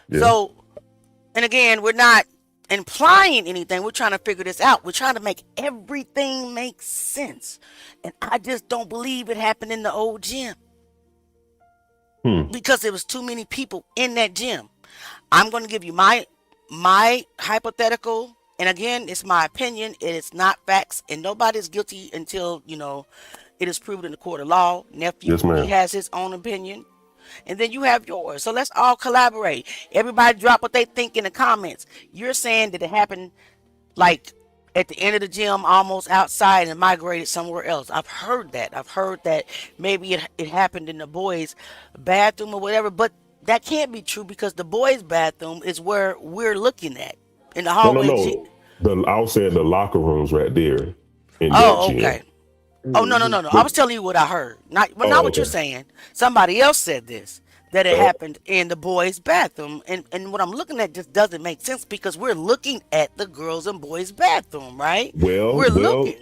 Yeah. So, and again, we're not implying anything. We're trying to figure this out. We're trying to make everything make sense. And I just don't believe it happened in the old gym. because there was too many people in that gym. I'm going to give you my hypothetical, and again, it's my opinion. It is not facts, and nobody's guilty until it is proven in the court of law. Nephew, Yes, ma'am. he has his own opinion, and then you have yours. So let's all collaborate. Everybody, drop what they think in the comments. You're saying that it happened like at the end of the gym, almost outside, and migrated somewhere else. I've heard that. I've heard that maybe it happened in the boys' bathroom or whatever, but that can't be true because the boys' bathroom is where we're looking at in the No, hallway. I was saying the locker rooms right there in that Oh, gym. okay. Oh, no. I was telling you what I heard. Not what okay. you're saying. Somebody else said this, that it happened in the boys' bathroom. And what I'm looking at just doesn't make sense because we're looking at the girls' and boys' bathroom, right? We're looking.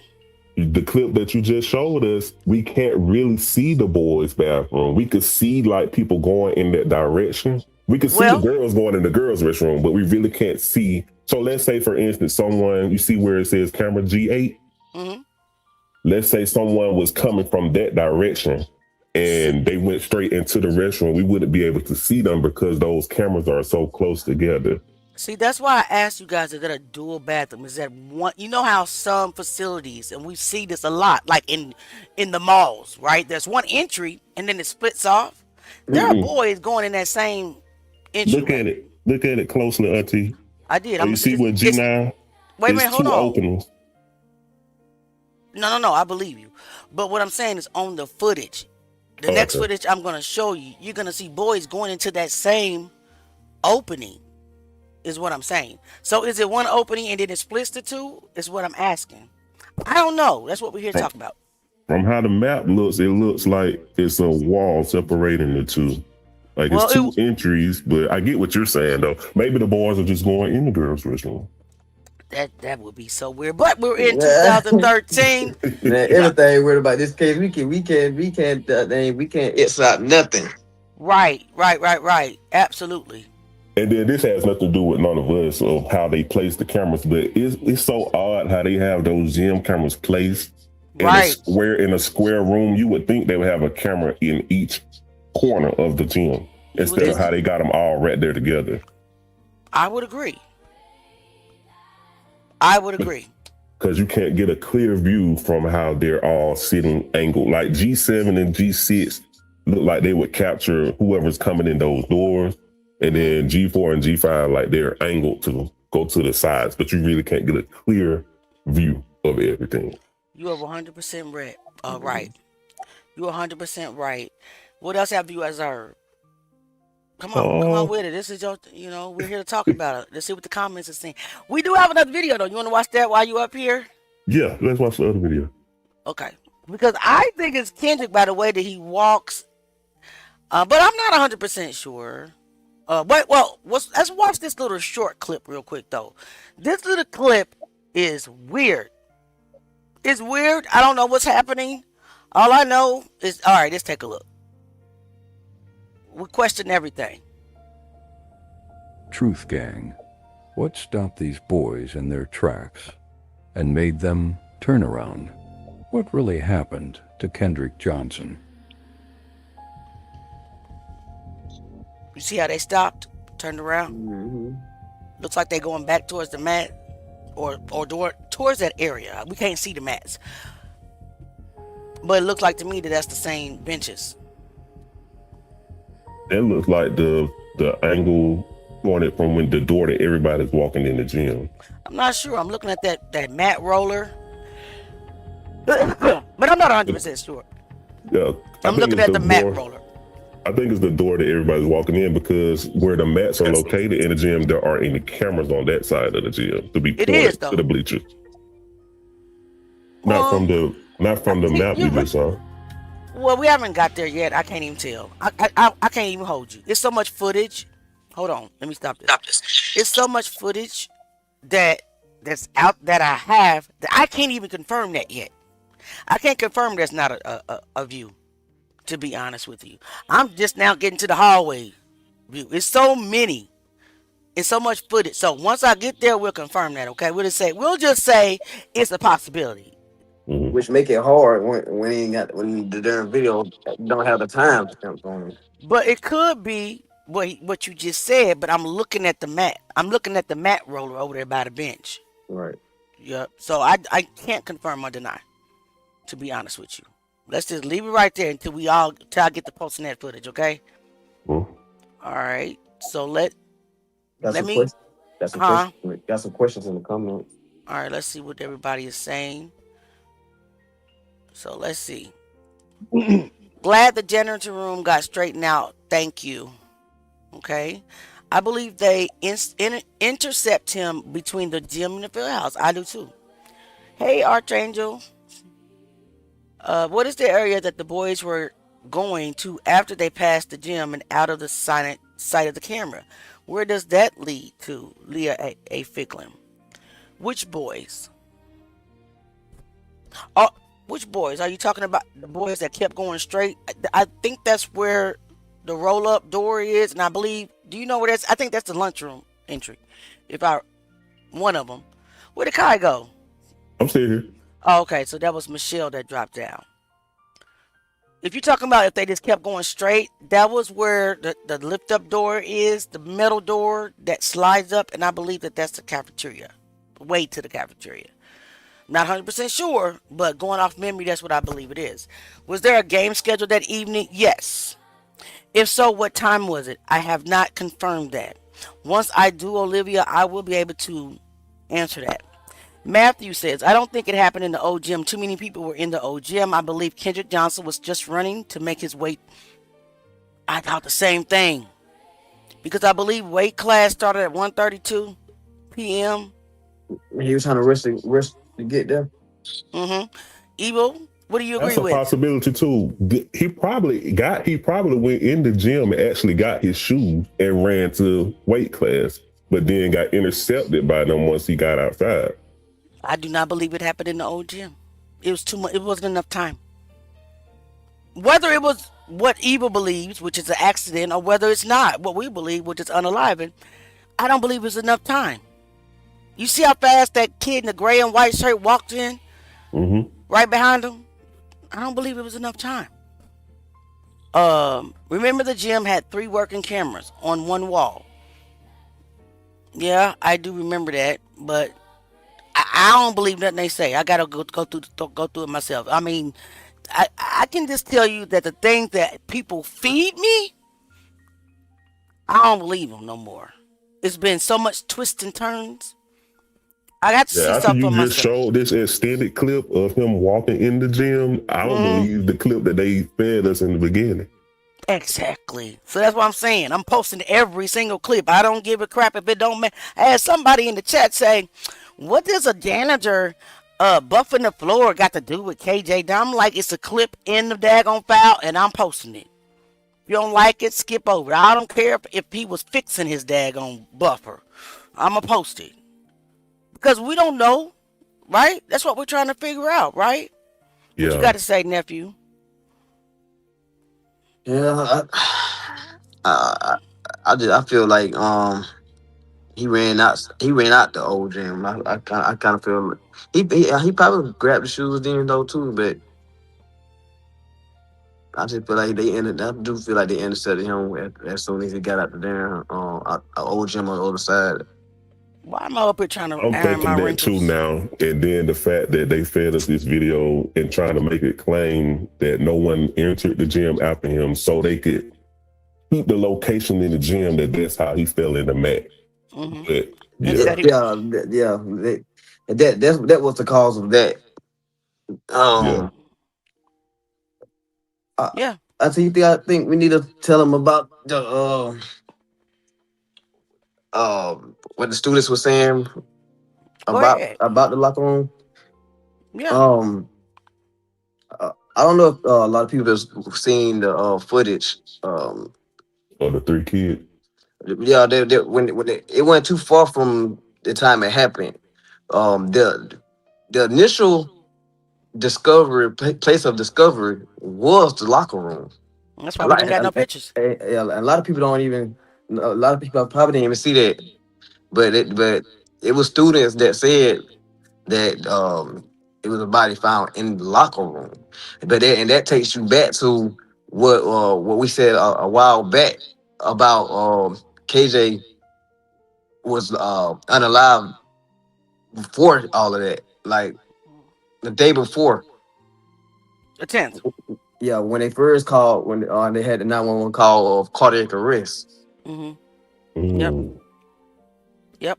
The clip that you just showed us, we can't really see the boys' bathroom. We could see like people going in that direction. We could see the girls going in the girls' restroom, but we really can't see. So let's say, for instance, someone, you see where it says camera G8? Mm-hmm. Let's say someone was coming from that direction and they went straight into the restroom. We wouldn't be able to see them because those cameras are so close together. See, that's why I asked you guys, is that a dual bathroom? Is that one? You know how some facilities, and we see this a lot, like in the malls, right? There's one entry and then it splits off. There are boys going in that same entry. Look at it closely, Auntie. I did. You see what G9? Wait a minute, hold two on. openings. No, I believe you. But what I'm saying is on the footage. The next footage I'm going to show you, you're going to see boys going into that same opening, is what I'm saying. So is it one opening and then it splits to two? Is what I'm asking. I don't know. That's what we're here to talk about. From how the map looks, it looks like it's a wall separating the two. Like it's two entries, but I get what you're saying, though. Maybe the boys are just going in the girls' restroom. That would be so weird. But we're in 2013. Man, everything weird about this case. We can't it's out nothing. Right. Absolutely. And then this has nothing to do with none of us of how they place the cameras, but it's so odd how they have those gym cameras placed in a square room. You would think they would have a camera in each corner of the gym instead of how they got them all right there together. I would agree. Because you can't get a clear view from how they're all sitting angled. Like G7 and G6 look like they would capture whoever's coming in those doors. And then G4 and G5, like they're angled to go to the sides, but you really can't get a clear view of everything. You are 100% right. Right. You're 100% right. What else have you observed? Come on with it. This is we're here to talk about it. Let's see what the comments are saying. We do have another video though. You want to watch that while you up here? Yeah, let's watch the other video. Okay. Because I think it's Kendrick by the way that he walks. But I'm not 100% sure. Let's watch this little short clip real quick though. This little clip is weird. It's weird. I don't know what's happening. All I know is, all right, let's take a look. We question everything. Truth Gang. What stopped these boys in their tracks and made them turn around? What really happened to Kendrick Johnson? You see how they stopped, turned around? Mm-hmm. Looks like they're going back towards the mat or towards that area. We can't see the mats. But it looks like to me that that's the same benches. That looks like the angle on it from when the door that everybody's walking in the gym. I'm not sure. I'm looking at that mat roller. But I'm not 100% sure. Yeah, I'm looking at the mat roller. I think it's the door that everybody's walking in because where the mats are located in the gym, there aren't any cameras on that side of the gym to be pointed to the bleachers. Not from the map you just saw. Well, we haven't got there yet. I can't even tell. I can't even hold you. There's so much footage. Hold on. Let me stop this. It's so much footage that's out that I have that I can't even confirm that yet. I can't confirm that's not a view, to be honest with you. I'm just now getting to the hallway view. It's so many. It's so much footage. So once I get there, we'll confirm that, okay? We'll just say it's a possibility. which make it hard when he ain't got when the damn video don't have the time stamps on it. But it could be what you just said. But I'm looking at the mat. I'm looking at the mat roller over there by the bench. Right. Yep. So I can't confirm or deny. To be honest with you, let's just leave it right there until I get the posting that footage. Okay. Mhm. All right. So Got let some me. questions. Got some Huh. questions. Got some questions in the comments. All right. Let's see what everybody is saying. So let's see. Glad the janitor room got straightened out. Thank you. Okay. I believe they intercept him between the gym and the field house. I do too. Hey, Archangel. What is the area that the boys were going to after they passed the gym and out of the sight of the camera? Where does that lead to, Leah A. Ficklin? Which boys? Oh, which boys? Are you talking about the boys that kept going straight? I think that's where the roll up door is, and I believe. Do you know where that's? I think that's the lunchroom entry. If I one of them, where did Kai go? I'm still here. Oh, okay, so that was Michelle that dropped down. If you're talking about if they just kept going straight, that was where the lift up door is, the metal door that slides up, and I believe that that's the cafeteria, the way to the cafeteria. Not 100% sure, but going off memory, that's what I believe it is. Was there a game scheduled that evening? Yes. If so, what time was it? I have not confirmed that. Once I do, Olivia, I will be able to answer that. Matthew says, I don't think it happened in the old gym. Too many people were in the old gym. I believe Kendrick Johnson was just running to make his weight. I thought the same thing. Because I believe weight class started at 1:32 p.m. He was trying to rush to get there. Mm-hmm. Evil, what do you agree That's a with? possibility too. He probably went in the gym and actually got his shoes and ran to weight class, but then got intercepted by them once he got outside. I do not believe it happened in the old gym. It was too much. It wasn't enough time. Whether it was what Evil believes, which is an accident, or whether it's not what we believe, which is unaliving, I don't believe it's enough time. You see how fast that kid in the gray and white shirt walked in, right behind him? I don't believe it was enough time. Remember the gym had 3 working cameras on one wall. Yeah, I do remember that, but I don't believe nothing they say. I gotta go through it myself. I mean, I can just tell you that the things that people feed me, I don't believe them no more. It's been so much twists and turns. I got to see Yeah, after something you for just myself. showed this extended clip of him walking in the gym, I don't believe the clip that they fed us in the beginning. Exactly. So that's what I'm saying. I'm posting every single clip. I don't give a crap if it don't matter. I had somebody in the chat say, what does a janitor buffing the floor got to do with KJ? I'm like, it's a clip in the daggone file, and I'm posting it. If you don't like it, skip over. I don't care if he was fixing his daggone buffer. I'm going to post it. Because we don't know, right? That's what we're trying to figure out, right? Yeah. What you got to say, nephew? Yeah, I feel like he ran out. He ran out the old gym. I kind of feel like he probably grabbed the shoes then though too, but I just feel like they ended. I do feel like they intercepted him as soon as he got out the damn old gym on the other side. Why am I up here trying to I'm iron my thinking that wrinkles? too now. And then the fact that they fed us this video and trying to make it claim that no one entered the gym after him so they could keep the location in the gym that's how he fell in the mat. Mm-hmm. But, That was the cause of that. Yeah. I think we need to tell him about the what the students were saying Go ahead. about the locker room. Yeah. I don't know if a lot of people have seen the footage. or the 3 kids. Yeah, it went too far from the time it happened. The initial place of discovery was the locker room. That's why we don't got no pictures. A lot of people don't even. A lot of people probably didn't even see that, but it was students that said that it was a body found in the locker room. And that takes you back to what we said a while back about KJ was unalive before all of that, like the day before. The 10th. Yeah, when they first called, when they had the 911 call of cardiac arrest. Yep. Yep.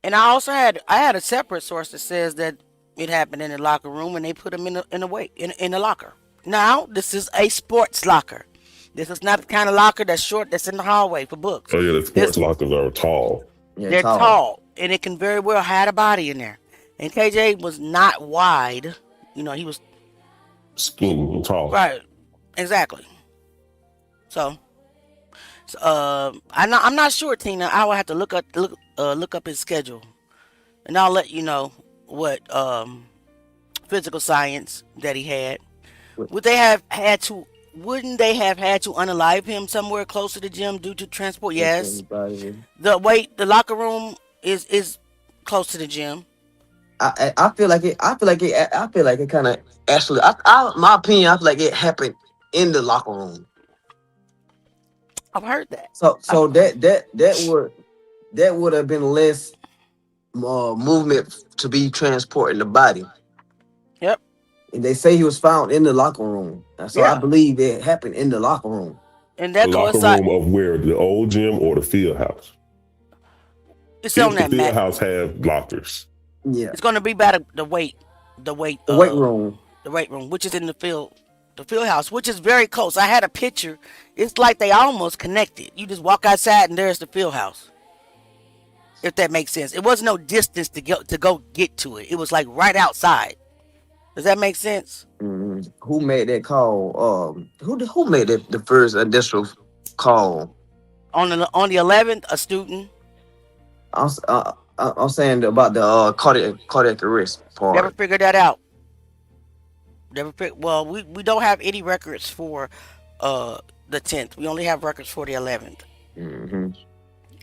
And I had a separate source that says that it happened in the locker room and they put him in the locker. Now, this is a sports locker. This is not the kind of locker that's short, that's in the hallway for books. Oh yeah, the sports lockers are tall. Yeah, They're tall, and it can very well hide a body in there. And KJ was not wide. You know, he was Skinny and tall. right. Exactly. So I'm not sure, Tina. I will have to look up his schedule, and I'll let you know what physical science that he had. Wouldn't they have had to unalive him somewhere close to the gym due to transport? Yes. The locker room is close to the gym. I feel like it kind of actually. My opinion, I feel like it happened in the locker room. I've heard that. So that would have been less movement to be transporting the body. Yep. And they say he was found in the locker room. So I believe it happened in the locker room. And that the locker room of where, the old gym or the field house? It's on that the field map. house have lockers. Yeah. It's going to be by the weight room. The weight room, which is in the field house, which is very close. I had a picture. It's like they almost connected. You just walk outside and there's the field house. If that makes sense. It was no distance to go get to it. It was like right outside. Does that make sense? Mm-hmm. Who made that call? Who made the first initial call? On the 11th, a student. I'm saying about the cardiac arrest part. Never figured that out. Well, we don't have any records for the 10th. We only have records for the 11th. Mm-hmm.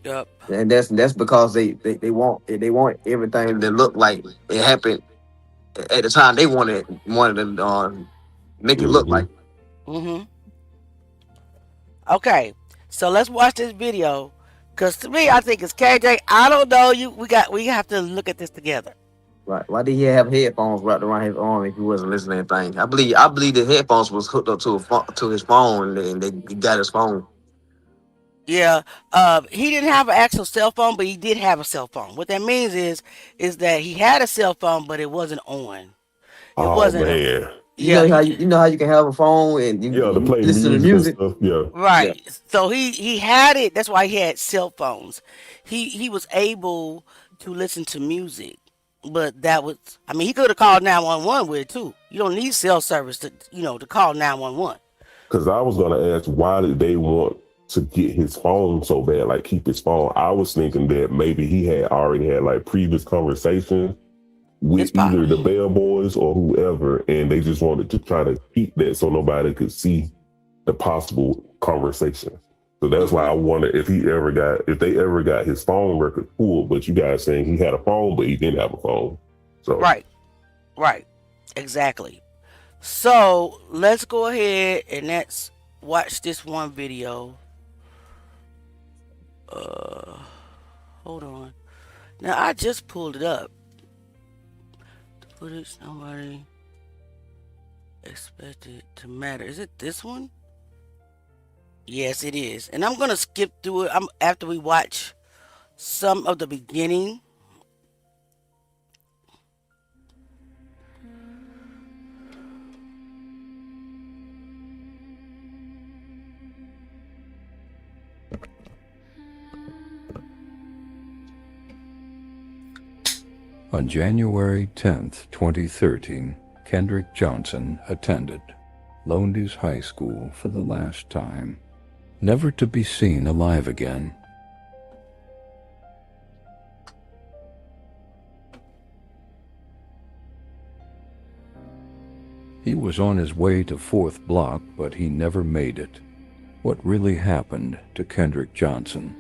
Yep. And that's because they want everything to look like it happened at the time. They wanted to make it look like. Mm-hmm. Okay, so let's watch this video. Cause to me, I think it's KJ. I don't know you. We have to look at this together. Right. Why did he have headphones wrapped around his arm if he wasn't listening to anything? I believe the headphones was hooked up to his phone, and he got his phone. Yeah. He didn't have an actual cell phone, but he did have a cell phone. What that means is that he had a cell phone, but it wasn't on. It wasn't. Man. You know how you can have a phone and to play listen to music. And stuff. Yeah. Right. Yeah. So he had it. That's why he had cell phones. He was able to listen to music, but that was. I mean, he could have called 911 with it too. You don't need cell service to call 911. Because I was gonna ask, why did they want to get his phone so bad, like keep his phone? I was thinking that maybe he had already had like previous conversations with either the bellboys or whoever, and they just wanted to try to keep that so nobody could see the possible conversation. So that's why I wonder if they ever got his phone record pulled. But you guys saying he had a phone, but he didn't have a phone. So Right. Exactly. So let's go ahead and let's watch this one video. Hold on. Now I just pulled it up. The footage nobody expected to matter. Is it this one? Yes, it is. And I'm gonna skip through it. After we watch some of the beginning. On January 10th, 2013, Kendrick Johnson attended Lowndes High School for the last time, never to be seen alive again. He was on his way to 4th Block, but he never made it. What really happened to Kendrick Johnson?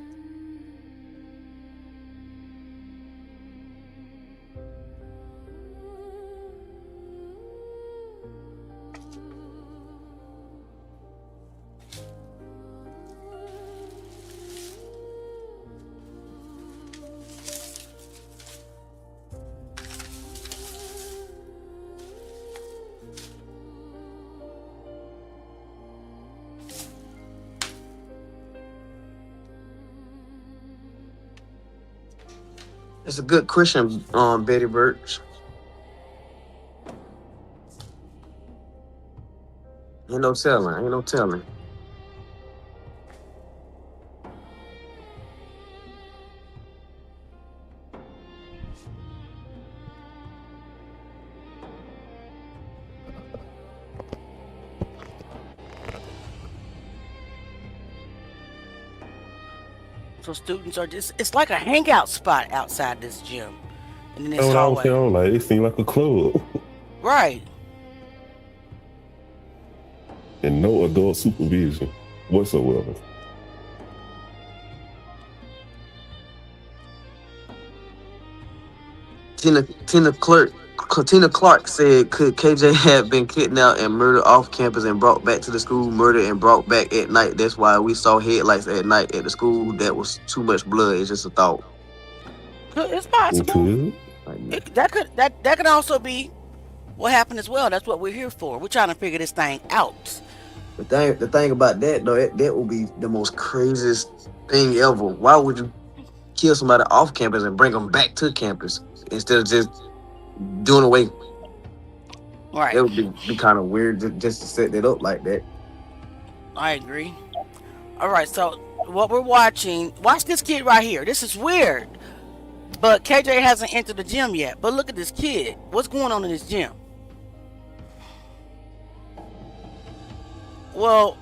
It's a good Christian, Betty Birch. Ain't no telling. Ain't no telling. So students are just, it's like a hangout spot outside this gym. And in this That's what I was hallway. saying. Like, it seemed like a club. Right. And no adult supervision whatsoever. Tina Clark said, could KJ have been kidnapped and murdered off campus and brought back to the school, murdered and brought back at night? That's why we saw headlights at night at the school. That was too much blood. It's just a thought. It's possible. That could also be what happened as well. That's what we're here for. We're trying to figure this thing out. The thing about that though, that would be the most craziest thing ever. Why would you kill somebody off campus and bring them back to campus instead of just doing away? Right. It would be kind of weird just to set that up like that. I agree. All right, so what we're watching, watch this kid right here. This is weird, but KJ hasn't entered the gym yet. But look at this kid. What's going on in this gym? Well,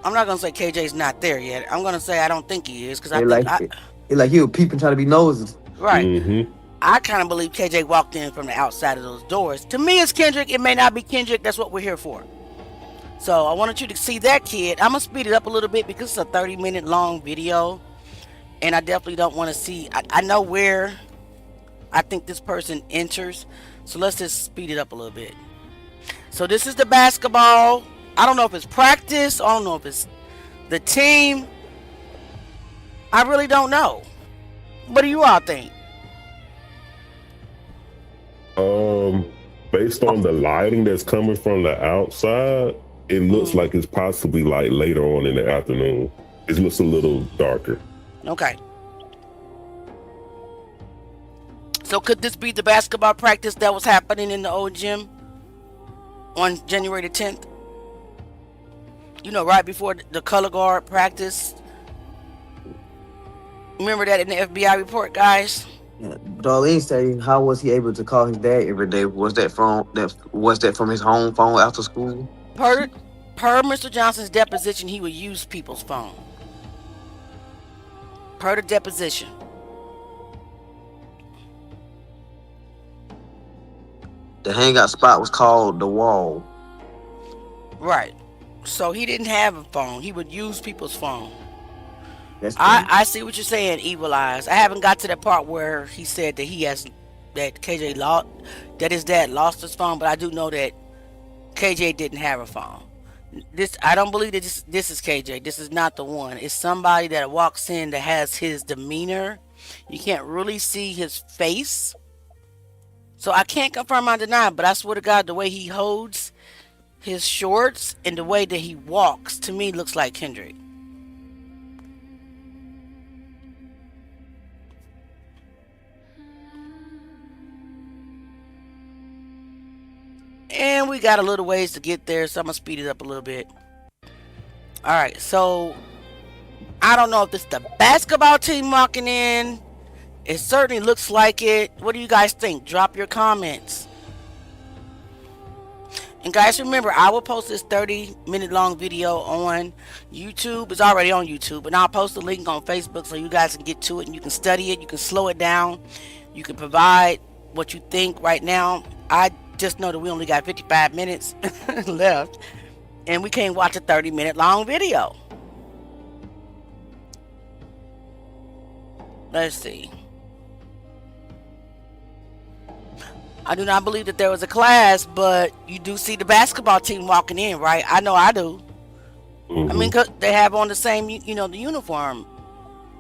I'm not gonna say KJ's not there yet. I'm gonna say I don't think he is, because I think he was peeping, trying to be nosy. Right. Mm-hmm. I kind of believe KJ walked in from the outside of those doors. To me, it's Kendrick. It may not be Kendrick. That's what we're here for. So I wanted you to see that kid. I'm gonna speed it up a little bit because it's a 30-minute long video, and I definitely don't want to see. I know where I think this person enters, so let's just speed it up a little bit. So this is the basketball. I don't know if it's practice. I don't know if it's the team. I really don't know. What do you all think? Based on the lighting that's coming from the outside, it looks like it's possibly like later on in the afternoon. It looks a little darker. Okay. So could this be the basketball practice that was happening in the old gym on January the 10th? You know, right before the color guard practice. Remember that in the FBI report, guys? Yeah. Darlene said, how was he able to call his dad every day? Was that from his home phone after school? Per Mr. Johnson's deposition, he would use people's phone. Per the deposition. The hangout spot was called The Wall. Right. So he didn't have a phone. He would use people's phone. I see what you're saying, Evil Eyes. I haven't got to that part where he said that KJ lost, that his dad lost his phone, but I do know that KJ didn't have a phone. I don't believe that this is KJ. This is not the one. It's somebody that walks in that has his demeanor. You can't really see his face. So I can't confirm or deny, but I swear to God, the way he holds his shorts and the way that he walks, to me, looks like Kendrick. And we got a little ways to get there, so I'm going to speed it up a little bit. Alright, so I don't know if it's the basketball team walking in. It certainly looks like it. What do you guys think? Drop your comments. And guys, remember, I will post this 30-minute long video on YouTube. It's already on YouTube. And I'll post a link on Facebook so you guys can get to it and you can study it. You can slow it down. You can provide what you think right now. I just know that we only got 55 minutes left. And we can't watch a 30-minute long video. Let's see. I do not believe that there was a class, but you do see the basketball team walking in, right? I know I do. I mean, 'cause they have on the same, the uniform.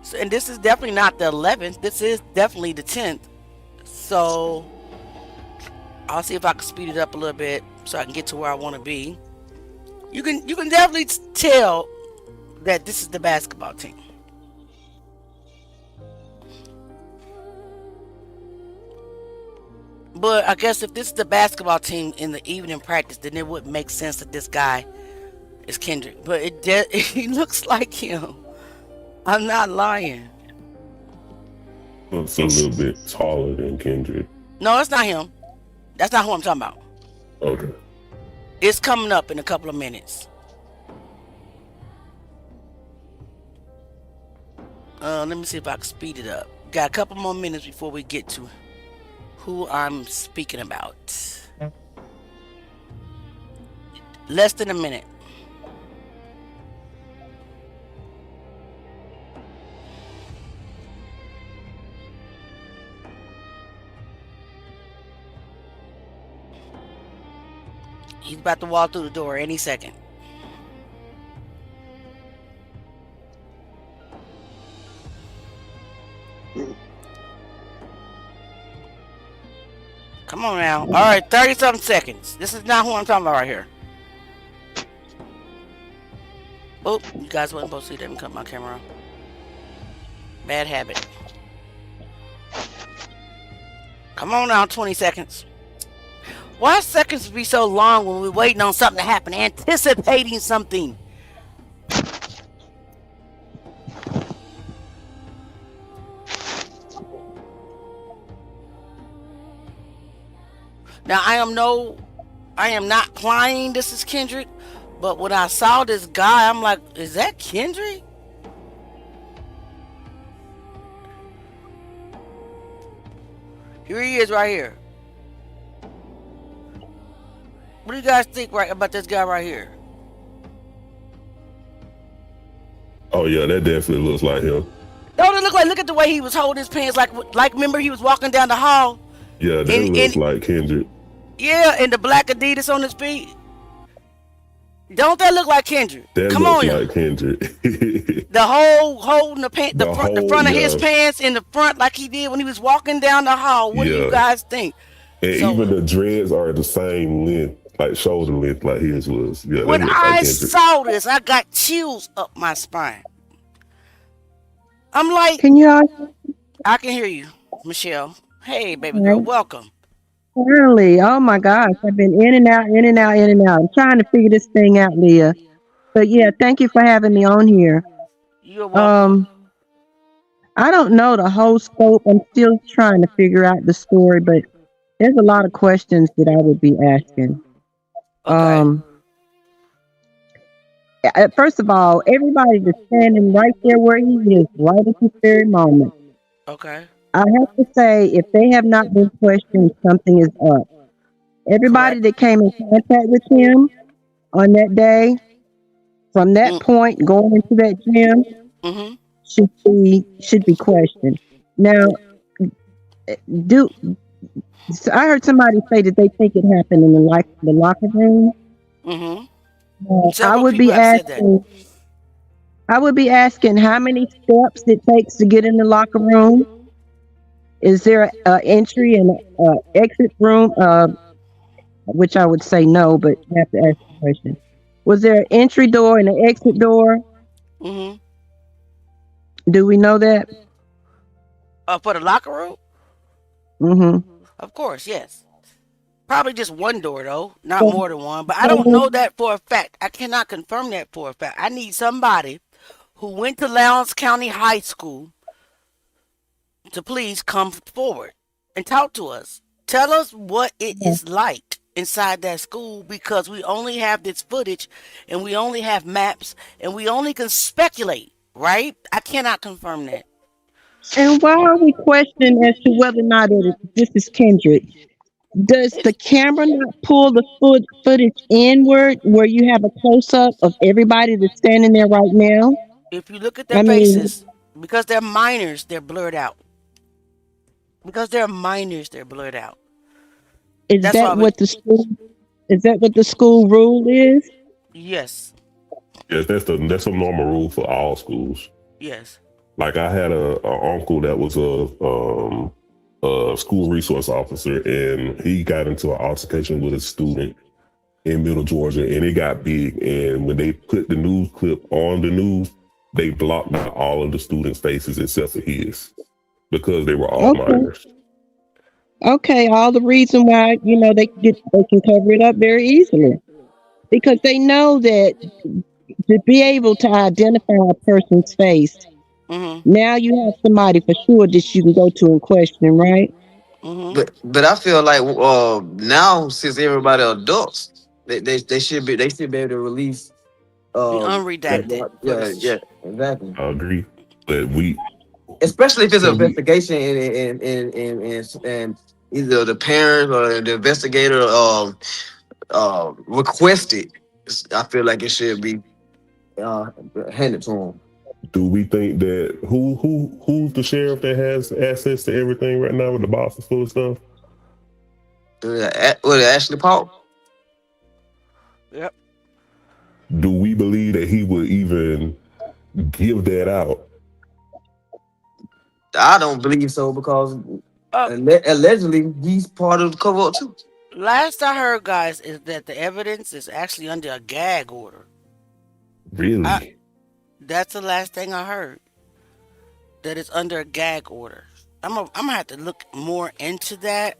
So, and this is definitely not the 11th. This is definitely the 10th. So I'll see if I can speed it up a little bit so I can get to where I want to be. You can definitely tell that this is the basketball team. But I guess if this is the basketball team in the evening practice, then it would make sense that this guy is Kendrick. But he looks like him. I'm not lying. Looks a little bit taller than Kendrick. No, it's not him. That's not who I'm talking about. Okay. It's coming up in a couple of minutes. Let me see if I can speed it up. Got a couple more minutes before we get to who I'm speaking about. Less than a minute. He's about to walk through the door any second. Come on now. All right, 30-something seconds. This is not who I'm talking about right here. Oh, you guys wasn't supposed to see that and cut my camera off. Bad habit. Come on now, 20 seconds. Why seconds be so long when we're waiting on something to happen, anticipating something? Now I am not implying this is Kendrick, but when I saw this guy, I'm like, is that Kendrick? Here he is right here. What do you guys think about this guy right here? Oh yeah, that definitely looks like him. Don't it look like? Look at the way he was holding his pants, like remember he was walking down the hall. Yeah, that looks like Kendrick. Yeah, and the black Adidas on his feet. Don't that look like Kendrick? That Come looks on, like Kendrick. the whole holding the front of his pants in the front, like he did when he was walking down the hall. What do you guys think? And even the dreads are the same length, like shoulder length, like his was. Yeah, when I saw this, I got chills up my spine. I'm like, Can you all I can hear you, Michelle. Hey, baby girl, welcome. early? Oh my gosh, I've been in and out, in and out, in and out. I'm trying to figure this thing out, Leah. But yeah, thank you for having me on here. You're welcome. I don't know the whole scope. I'm still trying to figure out the story, but there's a lot of questions that I would be asking. Okay. First of all, everybody that's standing right there where he is, right at this very moment. Okay. I have to say, if they have not been questioned, something is up. Everybody that came in contact with him on that day, from that point going into that gym, should be questioned. Now, so I heard somebody say that they think it happened in the locker room. I would be asking how many steps it takes to get in the locker room. Is there an entry and exit room? Which I would say no, but you have to ask the question. Was there an entry door and an exit door? Do we know that? For the locker room? Of course, yes. Probably just one door though, not more than one. But I don't know that for a fact. I cannot confirm that for a fact. I need somebody who went to Lowndes High School to please come forward and talk to us. Tell us what it is like inside that school, because we only have this footage and we only have maps and we only can speculate, right? I cannot confirm that. And why are we questioning as to whether or not this is Kendrick? Does the camera not pull the footage inward where you have a close-up of everybody that's standing there right now? If you look at their faces, because they're minors, they're blurred out. Because they're minors, they're blurred out. Is that what the school rule is? Yes. Yes, that's a normal rule for all schools. Yes. Like I had a uncle that was a school resource officer, and he got into an altercation with a student in Middle Georgia, and it got big. And when they put the news clip on the news, they blocked out all of the students' faces except for his, because they were all minors. Okay, all the reason why they can cover it up very easily because they know that to be able to identify a person's face, Mhm. now you have somebody for sure that you can go to and question, right? Mhm. But I feel like now since everybody adults, they should be able to release The like unredacted yeah, footage. exactly. I agree. But we Especially if it's an can we investigation and either the parents or the investigator requested. I feel like it should be uh handed to them. do we think that who's the sheriff that has access to everything right now with the boxes full of stuff? What Ashley Paul? Yep. Do we believe that he would even give that out? I don't believe so because Uh, allegedly he's part of the cover up too. last I heard, guys, is that the evidence is actually under a gag order. I Really? That's the last thing I heard. That it's under a gag order. I'm gonna have to look more into that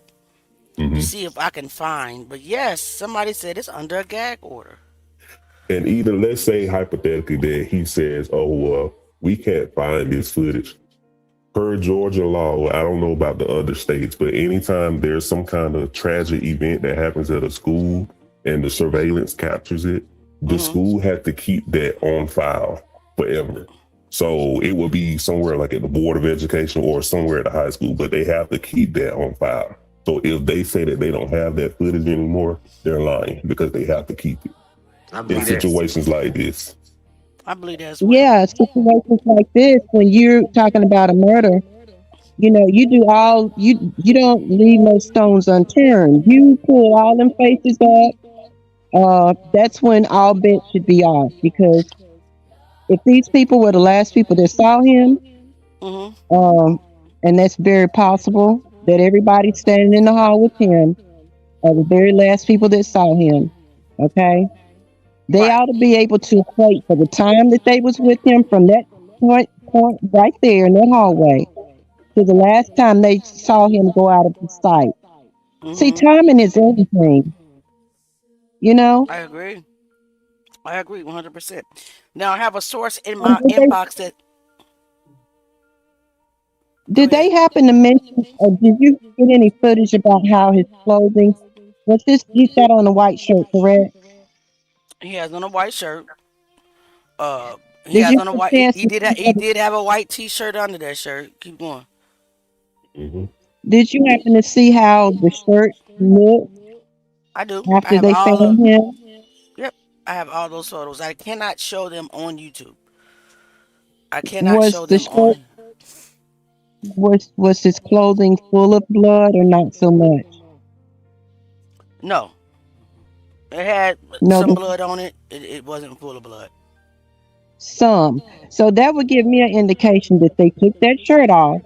to Hmm. see if I can find. But yes, somebody said it's under a gag order. And even let's say hypothetically that he says, "Oh well, we can't find this footage." Per Georgia law, I don't know about the other states, but anytime there's some kind of tragic event that happens at a school and the surveillance captures it, the Hmm. school has to keep that on file forever. So it will be somewhere like at the Board of Education or somewhere at the high school, but they have to keep that on file. So if they say that they don't have that footage anymore, they're lying because they have to keep it I in believe Right. that. situations like this. I believe that as well. Yeah, situations like this, when you're talking about a murder, you don't leave no stones unturned. You pull all them faces up. That's when all bets should be off because if these people were the last people that saw him, Hmm. um, and that's very possible that everybody standing in the hall with him are the very last people that saw him. Okay, they Right. ought to be able to equate for the time that they was with him from that point right there in that hallway to the last time they saw him go out of the sight. See, Hmm. timing is everything, you know. I agree. I agree 100%. Now I have a source in And my inbox that. Go did they ahead. happen to mention, or did you get any footage about how his clothing was? This he got on a white shirt, correct? He has on a white shirt. He Did has you on a have white. a chance to see He what? did have a white T-shirt under that shirt. Keep going. Hmm. Did you happen to see how the shirt looked I do. I after have they all of. found him? Yep. I have all those photos. I cannot show them on YouTube. I cannot Was show the them shirt on. was his clothing full of blood or not so much? No, it had No, some blood on it. It wasn't full of blood. some. So that would give me an indication that they took that shirt off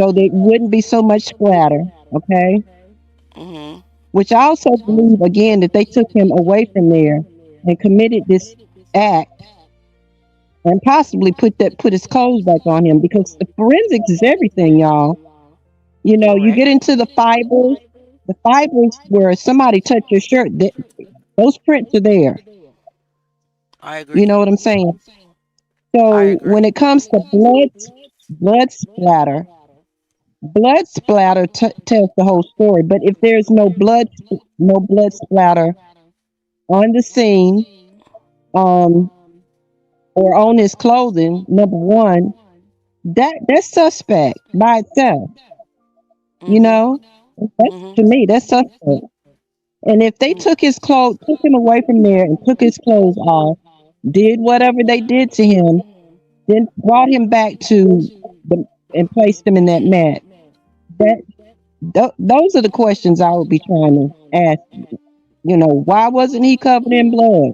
so there wouldn't be so much splatter. Okay. Hmm. Which I also believe again that they took him away from there and committed this act and possibly put his clothes back on him because the forensics is everything, y'all. You Correct. get into the fibers where somebody touched your shirt, those prints are there. I You agree. know what I'm saying? I So when agree. it comes to blood splatter, tells the whole story. But if there's no blood splatter on the scene, um, or on his clothing, number one, that's suspect by itself. You Hmm. know, that's Hmm. to me that's suspect. And if they took him away from there and took his clothes off, did whatever they did to him, then brought him back to the and placed him in that mat. That those are the questions I would be trying to ask. Why wasn't he covered in blood?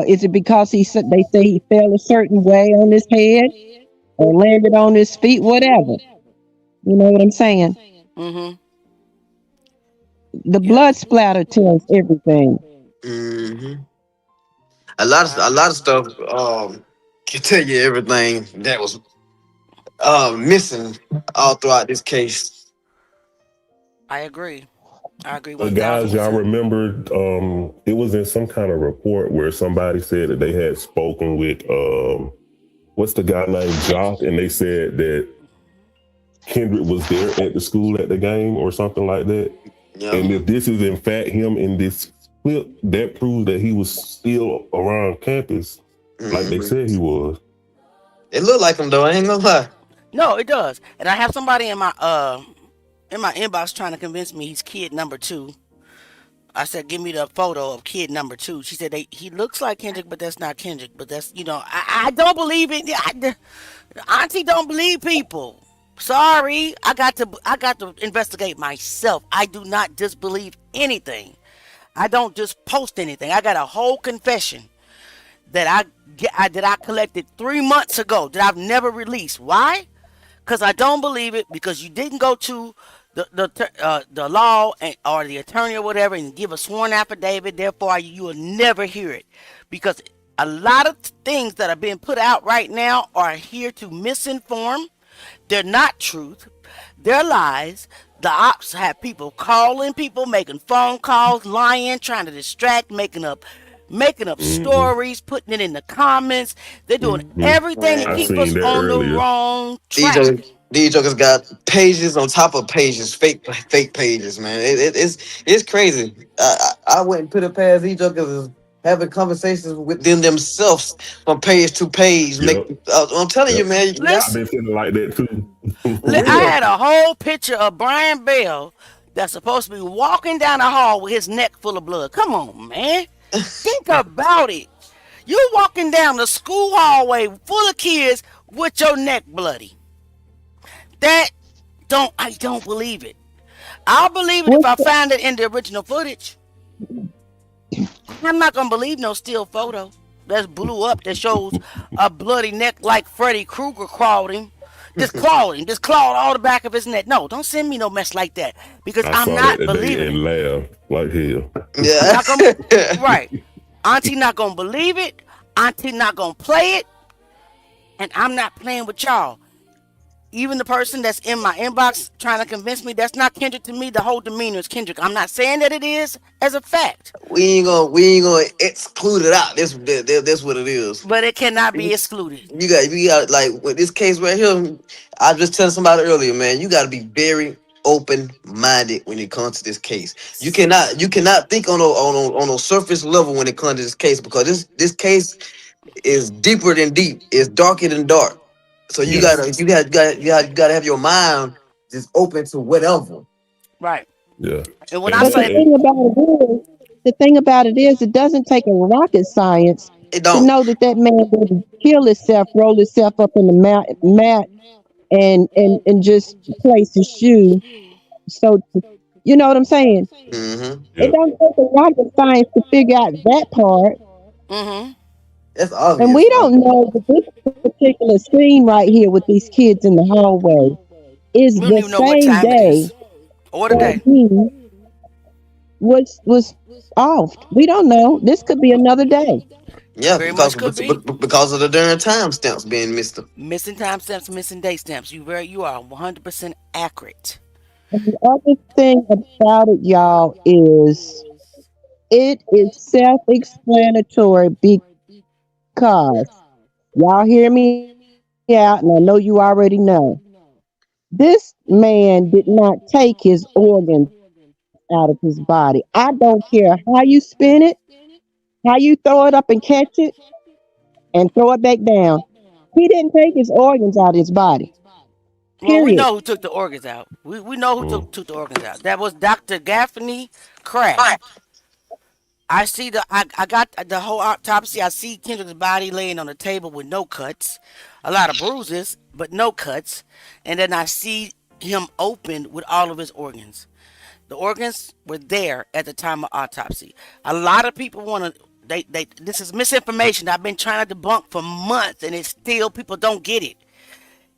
Is it because they say he fell a certain way on his head or landed on his feet, whatever? You know what I'm saying? Hmm. The Yep. blood splatter tells everything. Hmm. I A lot agree. of stuff can tell you everything that was missing all throughout this case. I agree. I agree Guys, y'all 1000%. remember it was in some kind of report where somebody said that they had spoken with what's the guy named Jock, and they said that Kendrick was there at the school at the game or something like that. Yeah. And if this is in fact him in this clip, that proves that he was still around campus like they said he was. It looked like him though. I ain't gonna lie. No, it does. And I have somebody in my inbox trying to convince me he's kid number 2. I said, give me the photo of kid number 2. She said he looks like Kendrick, but that's not Kendrick. But that's I don't believe it. Auntie don't believe people. Sorry, I got to investigate myself. I do not disbelieve anything. I don't just post anything. I got a whole confession that I collected 3 months ago that I've never released. Why? Because I don't believe it. Because you didn't go to the law or the attorney or whatever and give a sworn affidavit. Therefore, you will never hear it. Because a lot of things that are being put out right now are here to misinform. They're not truth. They're lies. The ops have people calling people, making phone calls, lying, trying to distract, making up stories, putting it in the comments. They're doing everything to I keep seen us that on the earlier. wrong These track. jokers got pages on top of pages, fake pages, man. It's crazy. I wouldn't put it past these jokers is having conversations with themselves from page to page. Yep. I'm telling you, Yep. man. I've Listen, been feeling like that too. For I real. had a whole picture of Brian Bell that's supposed to be walking down the hall with his neck full of blood. Come on, man. Think about it. You walking down the school hallway full of kids with your neck bloody. I don't believe it. I'll believe it if I find it in the original footage. I'm not gonna believe no still photo that's blew up that shows a bloody neck like Freddy Krueger clawed him. Just clawed all the back of his neck. No, don't send me no mess like that because I I'm saw not that today believing and it. laughed like hell. Yeah. Not gonna, right. Auntie not gonna believe it. Auntie not gonna play it. And I'm not playing with y'all. Even the person that's in my inbox trying to convince me that's not Kendrick to me, the whole demeanor is Kendrick. I'm not saying that it is as a fact, we ain't gonna exclude it out. That's what it is. but it cannot be excluded. You got like with this case right here. I was just telling somebody earlier, man. You got to be very open minded when it comes to this case. You cannot think on a surface level when it comes to this case because this case is deeper than deep. It's darker than dark. So you Yes. gotta have your mind just open to whatever. Right. Yeah. And when I And, But say and the thing about it is, it doesn't take a rocket science It to don't. know that that man didn't kill himself, roll himself up in the mat and just place his shoe. So, you know what I'm saying? Mm-hmm. It yeah. don't take a rocket science to figure out that part. mm-hmm. That's And obvious, we man. don't know that this particular scene right here with these kids in the hallway is We don't the even know what same time it day is or the that day. he was off. We don't know. This could be another day. Yeah, Very much could be. because of the darn timestamps being missed. Missing time stamps, missing date stamps. You are 100% accurate. And the other thing about it, y'all, is it is self-explanatory because y'all hear me out, and I know you already know. This man did not take his organs out of his body. I don't care how you spin it, how you throw it up and catch it, and throw it back down. He didn't take his organs out of his body. Well, we Period. know who took the organs out. We know who took the organs out. That was Dr. Gaffney Craft. I got the whole autopsy. I see Kendrick's body laying on the table with no cuts, a lot of bruises, but no cuts. And then I see him open with all of his organs. The organs were there at the time of autopsy. A lot of people want to. This is misinformation I've been trying to debunk for months, and it's still people don't get it.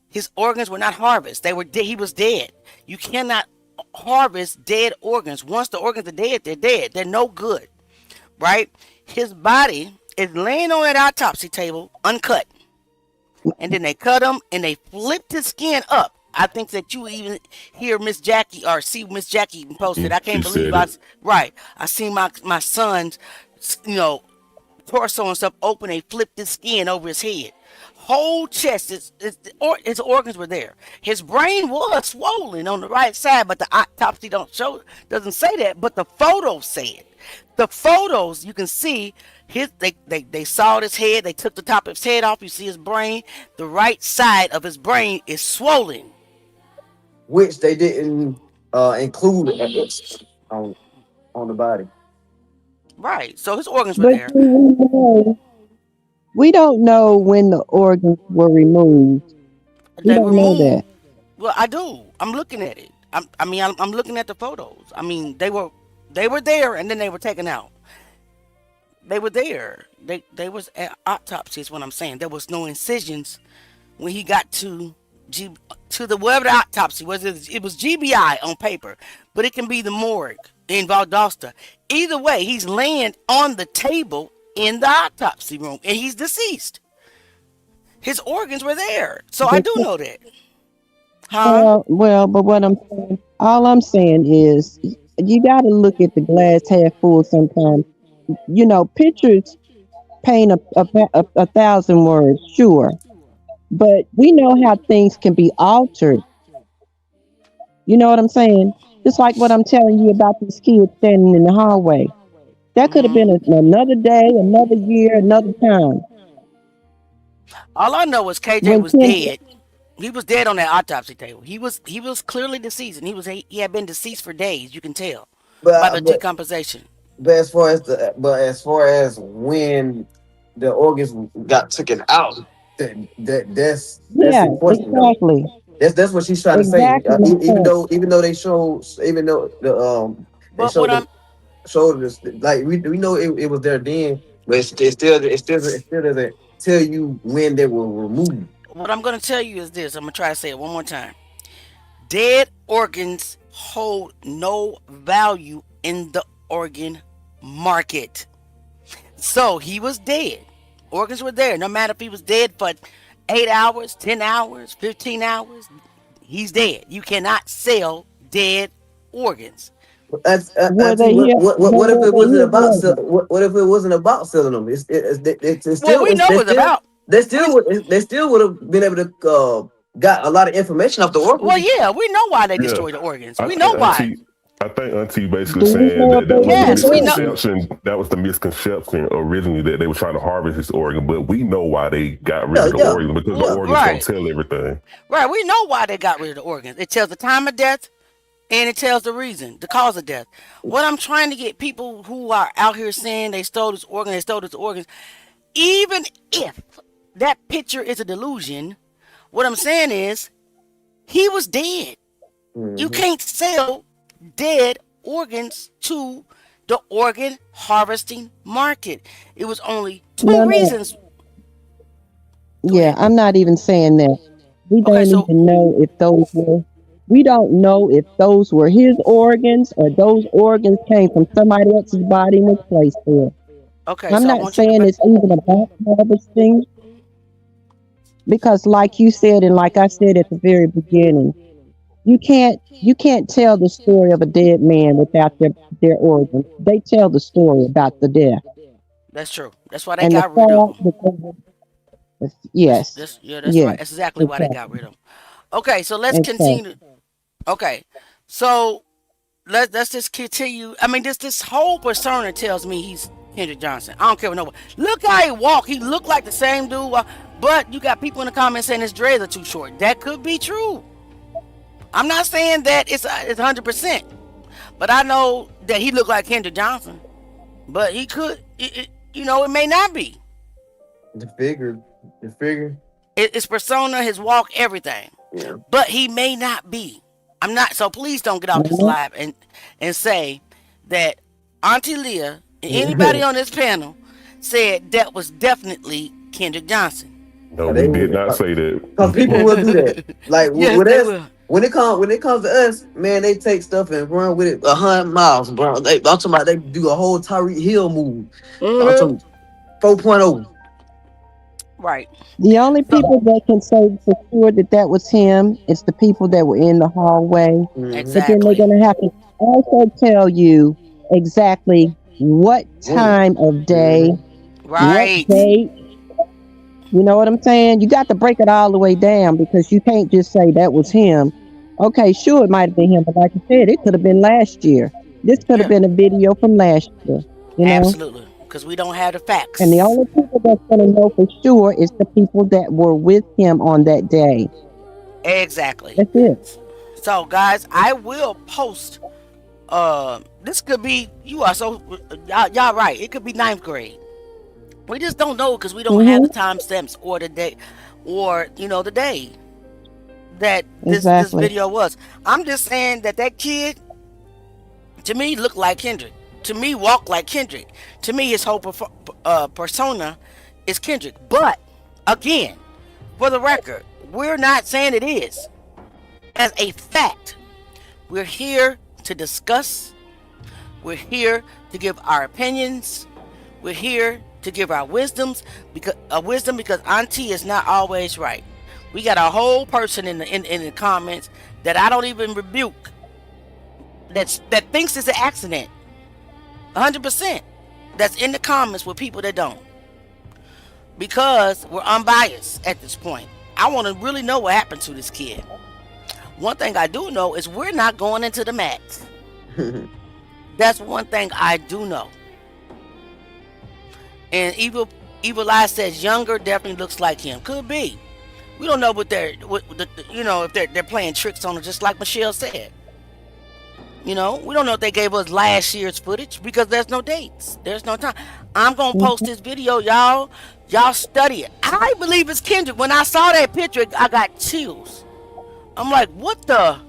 His organs were not harvested. He was dead. You cannot harvest dead organs. Once the organs are dead, they're dead. They're no good. Right? His body is laying on that autopsy table uncut. And then they cut him and they flipped his skin up. I think that you even hear Miss Jackie or see Miss Jackie even posted. I She can't believe said it. right. I seen my son's, you know, torso and stuff open. They flipped his skin over his head. Whole chest, his organs were there. His brain was swollen on the right side, but the autopsy doesn't say that. But the photos say it. The photos you can see they sawed his head. They took the top of his head off. You see his brain. The right side of his brain is swollen. which they didn't include on on the body. Right. So his organs were But there. we don't know when the organs were removed. We They don't know removed. that. Well, I do. I'm looking at it. I'm looking at the photos. I mean, they were there and then they were taken out. They were there. They was at autopsy is what I'm saying. There was no incisions when he got G to the whatever the autopsy was. It was GBI on paper, but it can be the morgue in Valdosta. Either way, he's laying on the table in the autopsy room and he's deceased. His organs were there, so I But do know that. Huh? but what I'm saying, all I'm saying is, you got to look at the glass half full sometimes. Pictures paint a thousand words, sure, but we know how things can be altered. You know what I'm saying? Just like what I'm telling you about these kids standing in the hallway. That could have been Hmm. another day, another year, another time. All I know is KJ When was Kendrick, dead. He was dead on that autopsy table. He was clearly deceased, and he had been deceased for days. You can tell by But the but decomposition. as far as when the organs got taken out, that's yeah, the question though. exactly, That's what she's trying to say. exactly my Even point. though even though they But what showed I'm us, like we know it was there then, but it still doesn't tell you when they were removed. what I'm gonna tell you is this. I'm gonna try to say it one more time. Dead organs hold no value in the organ market. So he was dead. Organs were there. No matter if he was dead for 8 hours, 10 hours, 15 hours. He's dead. You cannot sell dead organs. Were Auntie, they here? But what if were it they wasn't his about organs? what if it wasn't about selling them? It's Well, still we know it's about. We they still would have been able to got a lot of information off the well, orphans. yeah, we know why they Yeah, destroy the organs. I We think know why. Auntie, I think Auntie basically Do we saying know if that they that was were the his Yes, we know. organs? misconception. That was the misconception originally that they were trying to harvest his organ, but we know why they got rid Yeah, of the yeah, organ because the yeah. organs gonna Right, tell everything. right. We know why they got rid of the organs. It tells the time of death and it tells the reason, the cause of death. What I'm trying to get people who are out here saying they stole this organ, they stole this organs, even if that picture is a delusion, what I'm saying is he was dead. You Hmm. can't sell dead organs to the organ harvesting market. It was only two No, no. reasons. Go Yeah, ahead. I'm not even saying that. We Okay, don't so even know if those were. We don't know if those were his organs or those organs came from somebody else's body and was placed there. okay, I'm so I not want you to saying it's even about harvesting because, like you said, and like I said at the very beginning, you can't tell the story of a dead man without their organs. They tell the story about the death that's true. That's why they and the got rid of fact them. that yes, That's right. yes, That's exactly why they got exactly, rid of them. Okay, so let's continue. exactly. Okay, so let's just continue. I mean, this whole persona tells me he's Kendrick Johnson. I don't care what nobody. Look how he walk. He look like the same dude. But you got people in the comments saying his dreads are too short. That could be true. I'm not saying that it's 100%, but I know that he looked like Kendrick Johnson. But he could, it may not be. The figure, the figure. His persona, his walk, everything. Yeah. But he may not be. I'm not. So please don't get off this Mhm. live and say that Auntie Leah and anybody on this panel said that was definitely Kendrick Johnson. No, They we did would, not say because people that. will do that. Like Yes, with they us, will. when it comes to us, man, they take stuff and run with it 100 miles, bro. I'm talking about they do a whole Tyreek Hill move. I'm Hmm. talking 4.0. Right. The only So people that can say for sure that that was him is the people that were in the hallway. Hmm. But then they're exactly. going to have to also tell you exactly what When? time of day, Hmm. what Right. date. You know what I'm saying? You got to break it all the way down because you can't just say that was him. Okay, sure, it might have been him, but like you said, it could have been last year. This could have Yeah. been a video from last year, you know? Absolutely. Because we don't have the And the facts. only people that's going to know for sure is the people that were with him on that day. Exactly. That's it. So, guys, I will post. This could be you are so y'all right. It could be ninth grade. We just don't know because we don't have the Hmm. timestamps or the day, or the day that this Exactly. video was. I'm just saying that that kid to me looked like Kendrick. To me, walked like Kendrick. To me, his whole persona is Kendrick. But again, for the record, we're not saying it is. As a fact, we're here to discuss. We're here to give our opinions. We're here to give our wisdom because Auntie is not always right. We got a whole person in the comments that I don't even rebuke that thinks it's an accident. 100%. That's in the comments with people that don't because we're unbiased at this point. I want to really know what happened to this kid. One thing I do know is we're not going into the max. That's one thing I do know. And Evil Eye says younger definitely looks like him. Could be. We don't know if they're playing tricks on her, just like Michelle said. We don't know if they gave us last year's footage because there's no dates. There's no time. I'm gonna post this video, y'all. Y'all study it. I believe it's Kendrick. When I saw that picture, I got chills. I'm like, what the?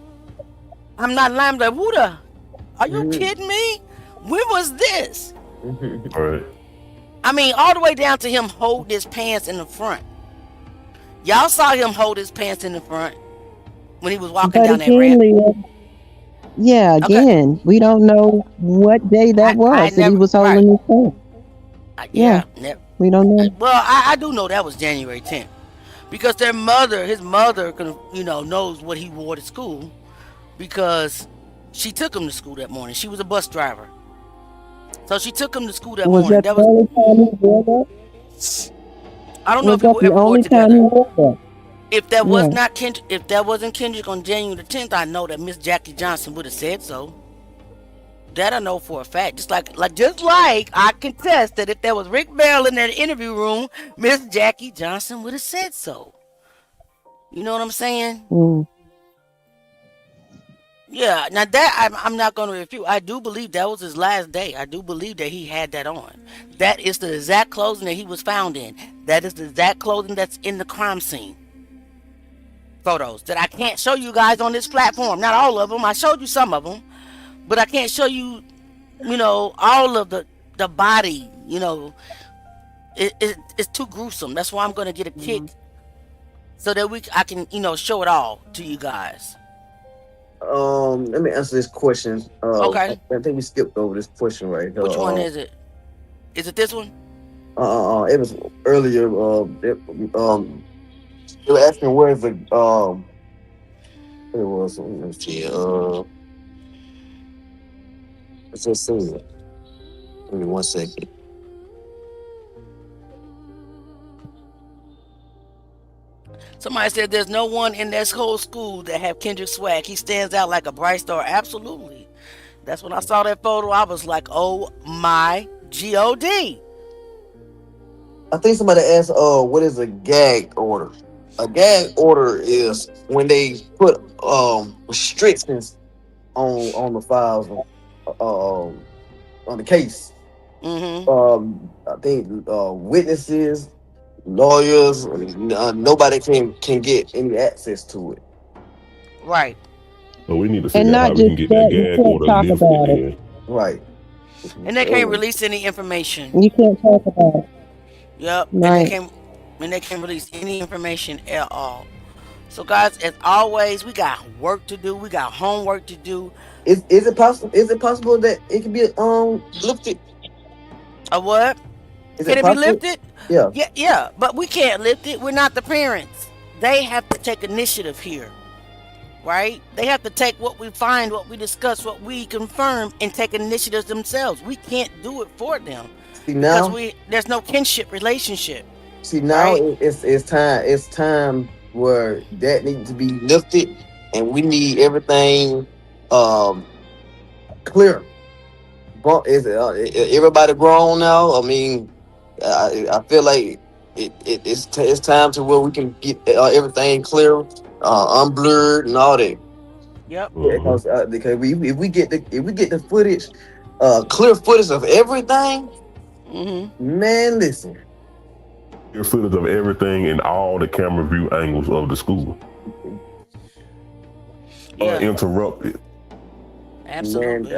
I'm not lying. I'm like, who the? Are you Hmm. kidding me? When was this? All right. I mean, all the way down to him hold his pants in the front. Y'all saw him hold his pants in the front when he was walking But down that again, ramp. Leah, yeah, Okay, again, we don't know what day that I was that he never was right. holding his phone. Yeah, Yeah, never. we don't know. Well, I do know that was January 10th because his mother, knows what he wore to school because she took him to school that morning. She was a bus driver, so she took him to school that Was morning. that That the was only time he wore that? I don't know Was if that people the ever wore it only time he together. wore that? If that was Yeah. not Kendrick, if that wasn't Kendrick on January the 10th, I know that Miss Jackie Johnson would have said so. That I know for a fact. Just like I contest that if there was Rick Bell in that interview room, Miss Jackie Johnson would have said so. You know what I'm saying? Mm. Yeah. Now that I'm not going to refute. I do believe that was his last day. I do believe that he had that on. That is the exact clothing that he was found in. That is the exact clothing that's in the crime scene photos that I can't show you guys on this platform. Not all of them. I showed you some of them, but I can't show you, all of the body. It's too gruesome. That's why I'm gonna get a kick so that I can show it all to you guys. Let me answer this question. I Okay, think we skipped over this question right here. which one is it? Is it this one? It was earlier. They were asking where's the it was. Let me see. Let's just see. Give me 1 second. Somebody said there's no one in this whole school that have Kendrick swag. He stands out like a bright star. Absolutely. That's when I saw that photo. I was like, oh my god. I think somebody asked, what is a gag order? A gag order is when they put restrictions on the files on the case. Mm-hmm. I think witnesses, lawyers, nobody can get any access to it. Right. So we need to And figure out not how we just can get that that, you gag can't order talk lifted about it. then. Right. And they can't release any information. You can't talk about it. Yep. Right. And they can't release any information at all. So guys, as always, we got work to do. We got homework to do. Is it possible? Is it possible that it can be lifted? A what? Is Can it it be possible? lifted? Yeah. Yeah, yeah, but we can't lift it. We're not the parents. They have to take initiative here, right? They have to take what we find, what we discuss, what we confirm, and take initiatives themselves. We can't do it for them See because now, there's no kinship relationship, see now right? it's time where that needs to be lifted, and we need everything um clear. But is everybody grown now? I mean, I feel like it's time to where we can get everything clear, unblurred, and all that. Yep. Because if we get the footage, clear footage of everything, Mhm. man. Listen, Your footage of everything and all the camera view angles of the school. Yeah. Uninterrupted. man, Absolutely.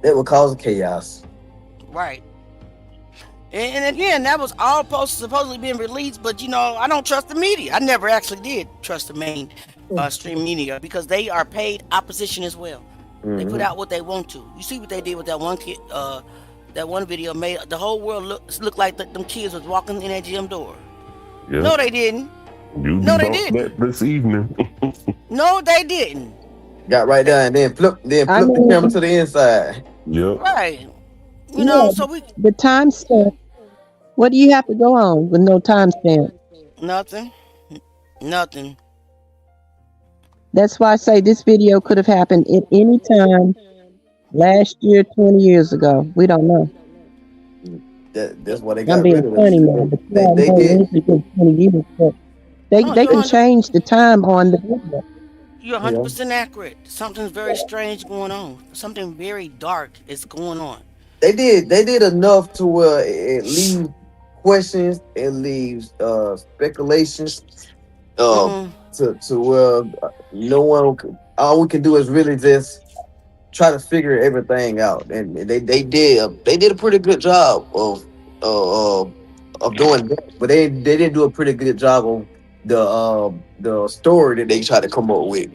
that would cause chaos. Right. And again, that was all supposedly being released, but I don't trust the media. I never actually did trust the main stream media because they are paid opposition as well. They put Hmm. out what they want to. You see what they did with that one kid, that one video made the whole world look like them kids was walking in that gym door. Yeah. No, they didn't. You No, they debunked didn't. that this evening. No, they didn't. Got right there and then flip I the camera mean, to the inside. Yep. Right. yeah, So we the timestamp. What do you have to go on with no timestamp? nothing, nothing. That's why I say this video could have happened at any time last year, 20 years ago. We don't know. That's why they I'm got being rid of funny now, it. but you They, all they know did. usually it's 20 years. But they No, they can change the time on the video. you're Yeah. 100% accurate. Something's very strange going on. Something very dark is going on. They did enough to where it leaves questions, it leaves speculations, Hmm. to where no one all we can do is really just try to figure everything out, and they did a pretty good job uh, uh, of doing that, but they didn't do a pretty good job of the story that they tried to come up with,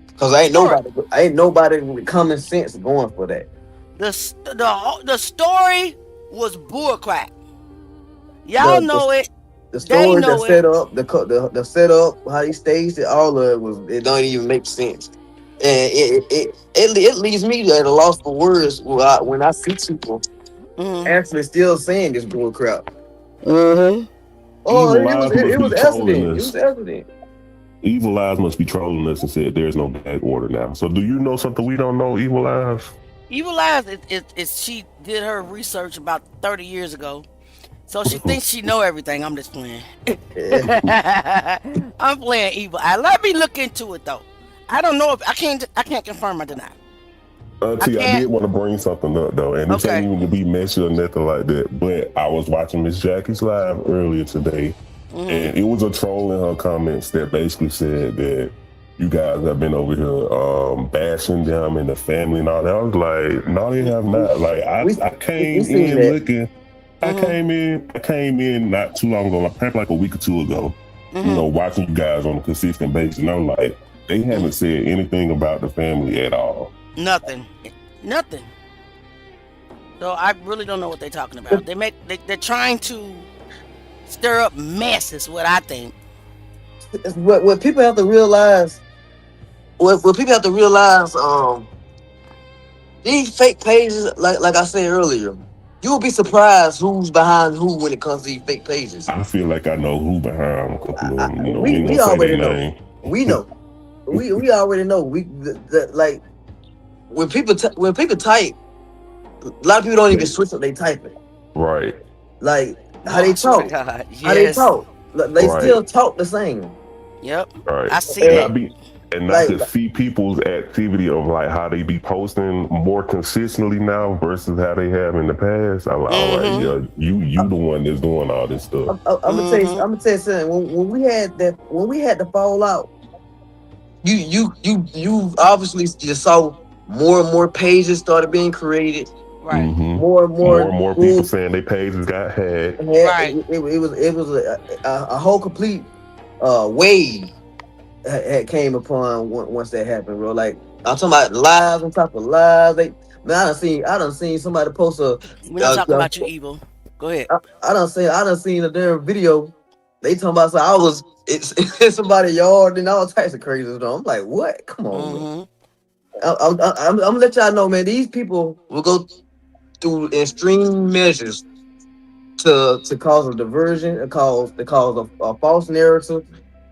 because Story. ain't nobody with common sense going for that. The story was bullcrap. The Y'all know it. the They story, the know it. setup, the setup, how he staged it, all of it don't even make sense, and it leaves me at a loss for words when I see people Hmm. actually still saying this bull crap. Hmm. Oh, Evil Lies it must be was trolling accident. It us. was accident. Evil Lies must be trolling us and said there's no gag order now. So do you know something we don't know, Evil Lies? Evil Eyes she did her research about 30 years ago. So she thinks she know everything. I'm just playing. Yeah. I'm playing Evil Eye. Let me look into it though. I don't know if I can't confirm or deny. I T, I did can't. want to bring something up though, and this ain't Okay. even to be messy or nothing like that. But I was watching Miss Jackie's live earlier today, and it was a troll in her comments that basically said that you guys have been over here bashing them and the family and all that. I was like, no, they have not. Like we I we came seen in that. looking. Hmm. I came in not too long ago, probably like a week or two ago. Hmm. Watching you guys on a consistent basis, and I'm like, they haven't said anything about the family at all. Nothing. Nothing. So I really don't know what they're talking about. They're trying to stir up mess is what I think. What people have to realize. What people have to realize. These fake pages, like I said earlier, you'll be surprised who's behind who when it comes to these fake pages. I feel like I know who behind a couple of them. We ain't We gonna say their already know. name. We know. We already know. Like when people type, a lot of people don't even switch up they typing. Right, Like No, how I they swear to talk, God. how they Yes. talk. They right, still talk the same. Yep. right. I see And I that. be and I Like could see people's activity of like how they be posting more consistently now versus how they have in the past. I'm like, all right, Hmm. yeah, you the one that's doing all this stuff. Hmm. I'm gonna tell you something. When we had to fall out, you obviously just saw more and more pages started being created. Right. More and More more and more people saying their pages got hacked. Right. it was a whole complete wave had came upon once that happened, bro. Like I'm talking about lives on top of lives. Man, I done seen somebody post a. We're not talking about you, evil. Go ahead. I done seen a damn video. They talking about so I was it's in somebody's yard and all types of crazy stuff. I'm like, what? Come on, man. Mm-hmm. I'm gonna let y'all know, man. These people will go through extreme measures to cause a diversion, to cause a false narrative,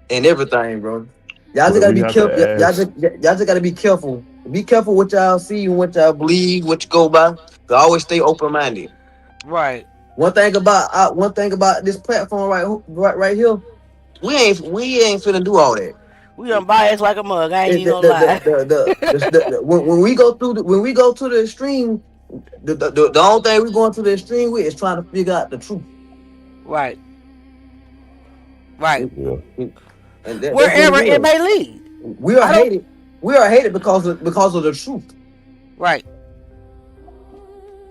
and everything, bro. Y'all just But gotta we be have to careful. ask. Y'all just gotta be careful. Be careful what y'all see and what y'all believe, what you go by. So always stay open minded. Right. One thing about this platform right here, we ain't finna do all that. We done biased like a mug. I ain't It- even gonna lie. when we go through when we go to the extreme, the only thing we're going to the extreme with is trying to figure out the truth. Right. Right. Yeah. And that's what Wherever it it is. may lead. We are I don't. hated. We are hated because of the truth. Right.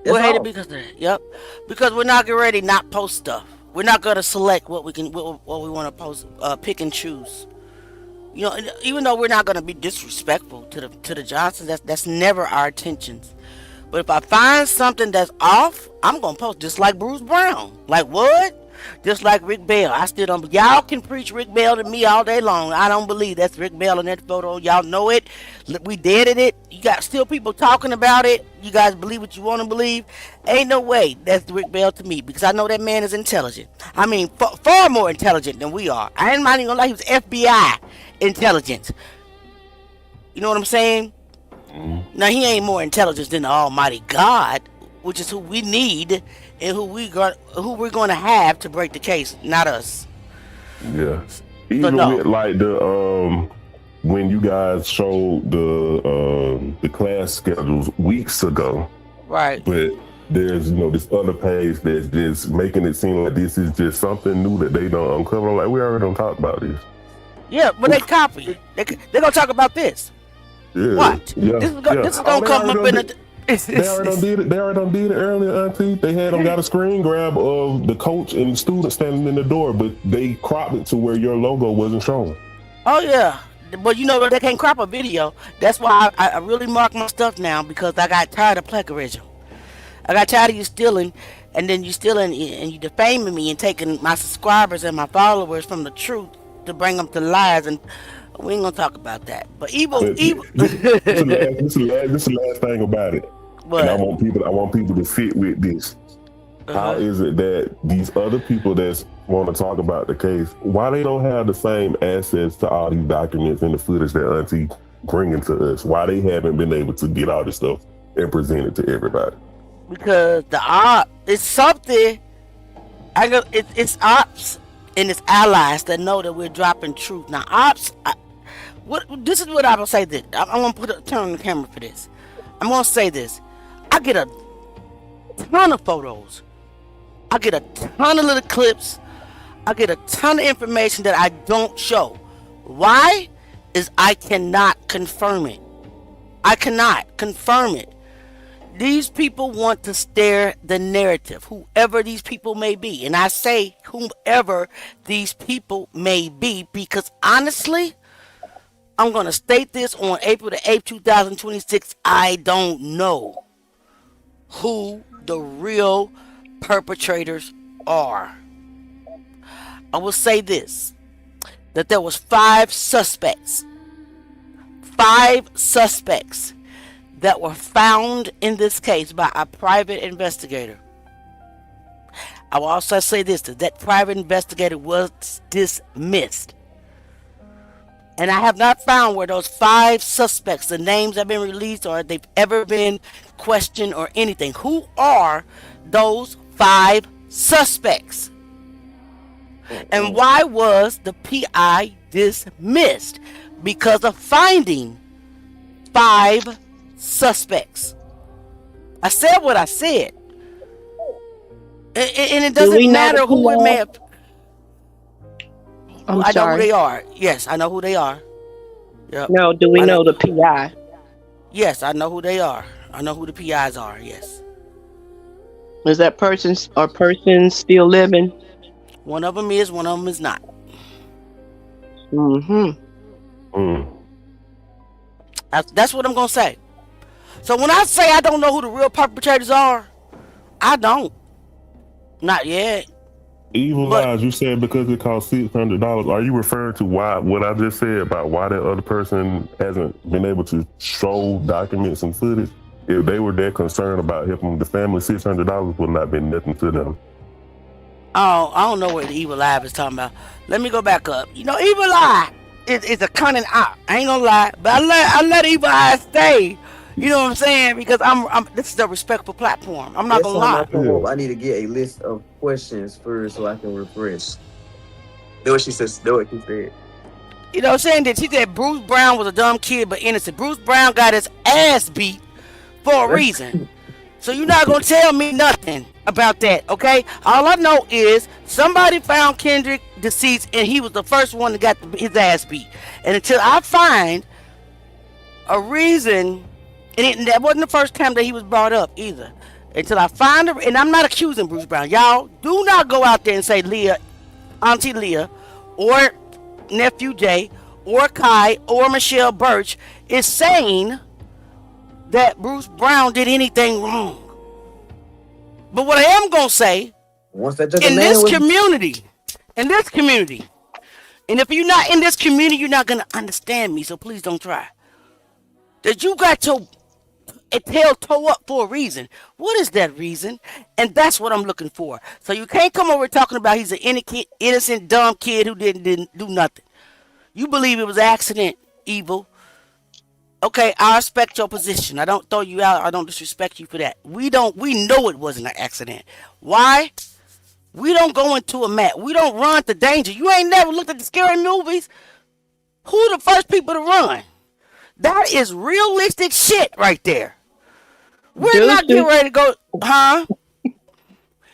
That's We're hated all. because of that. Yep. Because we're not getting ready to not post stuff. We're not gonna select what we want to post, pick and choose. You know, even though we're not gonna be disrespectful to the Johnsons, that's never our intentions. But if I find something that's off, I'm gonna post just like Bruce Brown. Like what? Just like Rick Bell. I still don't. Y'all can preach Rick Bell to me all day long. I don't believe that's Rick Bell in that photo. Y'all know it. We deaded it. You got still people talking about it. You guys believe what you want to believe. Ain't no way that's Rick Bell to me because I know that man is intelligent. I mean, far more intelligent than we are. I ain't not even gonna lie. He was FBI intelligence. You know what I'm saying? Now he ain't more intelligent than the Almighty God, which is who we need and who we're going to have to break the case, not us. Yeah. So Even no, with like the when you guys showed the class schedules weeks ago, right? but there's this other page that's just making it seem like this is just something new that they don't uncover. Like we already don't talk about this. Yeah, but they copy. They're gonna talk about this. Yeah, Watch. yeah, This is Oh, gonna come up in a. they already done did it. They already done did it earlier, Auntie. They had them got a screen grab of the coach and the student standing in the door, but they cropped it to where your logo wasn't shown. Oh yeah, but you know they can't crop a video. That's why I really mark my stuff now because I got tired of plagiarism. I got tired of you stealing, and then you stealing and you defaming me and taking my subscribers and my followers from the truth to bring them to lies, and we ain't gonna talk about that. But evil, But evil. this is the last thing about it. And I But want people to sit with this. How is it that these other people that want to talk about the case, why they don't have the same access to all these documents and the footage that Auntie bringing to us? Why they haven't been able to get all this stuff and present it to everybody? because the op it's something. It's ops and it's allies that know that we're dropping truth. Now ops, this is what I will say. This I'm gonna turn on the camera for this. I'm gonna say this. I get a ton of photos. I get a ton of little clips. I get a ton of information that I don't show. Why? Is I cannot confirm it. I cannot confirm it. These people want to stare the narrative, whoever these people may be. And I say whomever these people may be because honestly, I'm going to state this on April the 8th, 2026. I don't know who the real perpetrators are. I will say this, that there was 5 suspects that were found in this case by a private investigator. I will also say this, that private investigator was dismissed. And I have not found where those 5 suspects, the names have been released or they've ever been questioned or anything. Who are those 5 suspects? And why was the PI dismissed? Because of finding 5 suspects. I said what I said. And it doesn't matter who it may have. I'm I know who sorry. they are. Yes, I know who they are. Yep. No, do we I know the PI? Yes, I know who they are. I know who the PIs are. Yes. Is that person still living? One of them is, one of them is not. Mm-hmm. Mm. That's what I'm going to say. So when I say I don't know who the real perpetrators are, I don't. Not yet. Evil But lies. You said because it cost $600. Are you referring to why what I just said about why that other person hasn't been able to show documents and footage? If they were that concerned about helping the family, $600 would not be nothing to them. oh, I don't know what the evil eye is talking about. Let me go back up. You know, evil eye is a cunning eye. I ain't gonna lie, but I let evil eye stay. You know what I'm saying? Because I'm this is a respectful platform. I'm not Next gonna time I lie. come up, I need to get a list of questions first so I can refresh. Know what she says. Know what she said. You know what I'm saying? That she said Bruce Brown was a dumb kid but innocent. Bruce Brown got his ass beat for a reason. So you're not gonna tell me nothing about that, okay? All I know is somebody found Kendrick deceased and he was the first one that got his ass beat. And until I find a reason, that wasn't the first time that he was brought up either. Until I find and I'm not accusing Bruce Brown. Y'all do not go out there and say Leah, Auntie Leah, or Nephew Jay, or Kai, or Michelle Birch is saying that Bruce Brown did anything wrong. But what I am gonna say, Once that took a in man this was community, and if you're not in this community, you're not gonna understand me. So please don't try. That you got your tail toe up for a reason. What is that reason? And that's what I'm looking for. So you can't come over talking about he's an innocent, dumb kid who didn't do nothing. You believe it was an accident, evil. Okay, I respect your position. I don't throw you out. I don't disrespect you for that. We know it wasn't an accident. Why? We don't go into a mat. We don't run to danger. You ain't never looked at the scary movies. Who the first people to run? That is realistic shit right there. We're not getting ready to go, huh?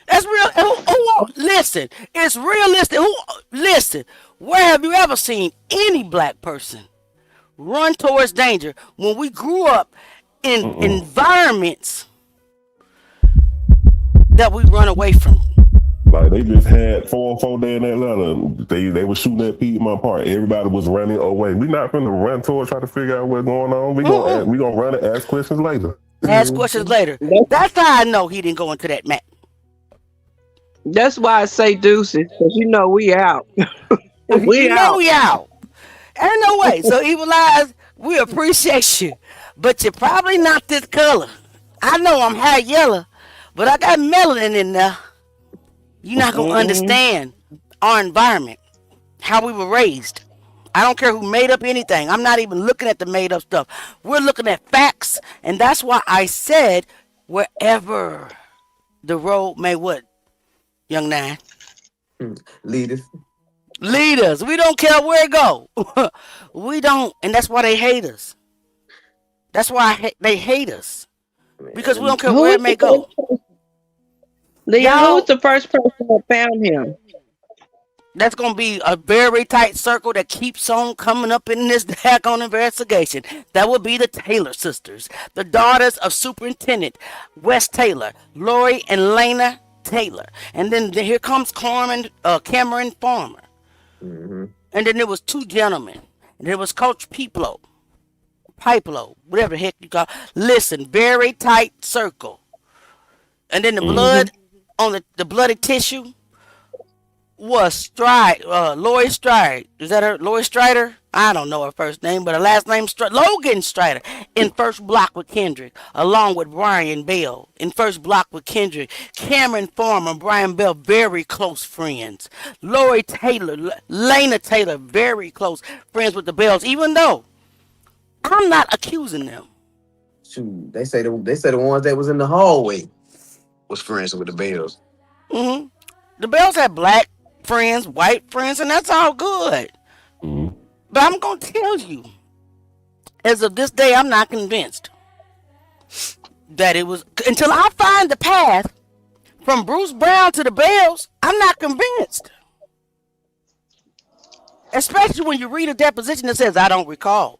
That's real. Listen, it's realistic. Listen, where have you ever seen any black person run towards danger when we grew up in environments that we run away from? Like they just had 404 day in Atlanta. They were shooting at Piedmont Park. Everybody was running away. We not gonna run towards try to figure out what's going on. We gonna run and ask questions later. Ask questions later. That's how I know he didn't go into that mat. That's why I say deuces, because you know we out. We out. Ain't no way. So evil eyes, we appreciate you, but you're probably not this color. I know I'm high yellow, but I got melanin in there. You're not gonna understand our environment, how we were raised. I don't care who made up anything. I'm not even looking at the made up stuff. We're looking at facts, and that's why I said wherever the road may what, young nine? lead us. Lead us. We don't care where it go. We don't, and that's why they hate us. That's why they hate us, because we don't care where it may go. Leah, who was the first person that found him? That's going to be a very tight circle that keeps on coming up in this daggone investigation. That would be the Taylor sisters, the daughters of Superintendent Wes Taylor, Lori and Lena Taylor. And then here comes Cameron Farmer. Mm-hmm. And then there was two gentlemen. And there was Coach Piplo, whatever the heck you call it. Listen, very tight circle. And then the blood on the bloody tissue was Lori Strider. Is that her? Lori Strider? I don't know her first name, but her last name Logan Strider. In first block with Kendrick, along with Brian Bell. In first block with Kendrick, Cameron Farmer, Brian Bell, very close friends. Lori Taylor, Lena Taylor, very close friends with the Bells. Even though I'm not accusing them. Shoot, they say the ones that was in the hallway was friends with the Bells. Mm-hmm. The Bells had black friends, white friends, and that's all good. Mm-hmm. But I'm going to tell you, as of this day, I'm not convinced that it was, until I find the path from Bruce Brown to the Bells, I'm not convinced. Especially when you read a deposition that says, I don't recall.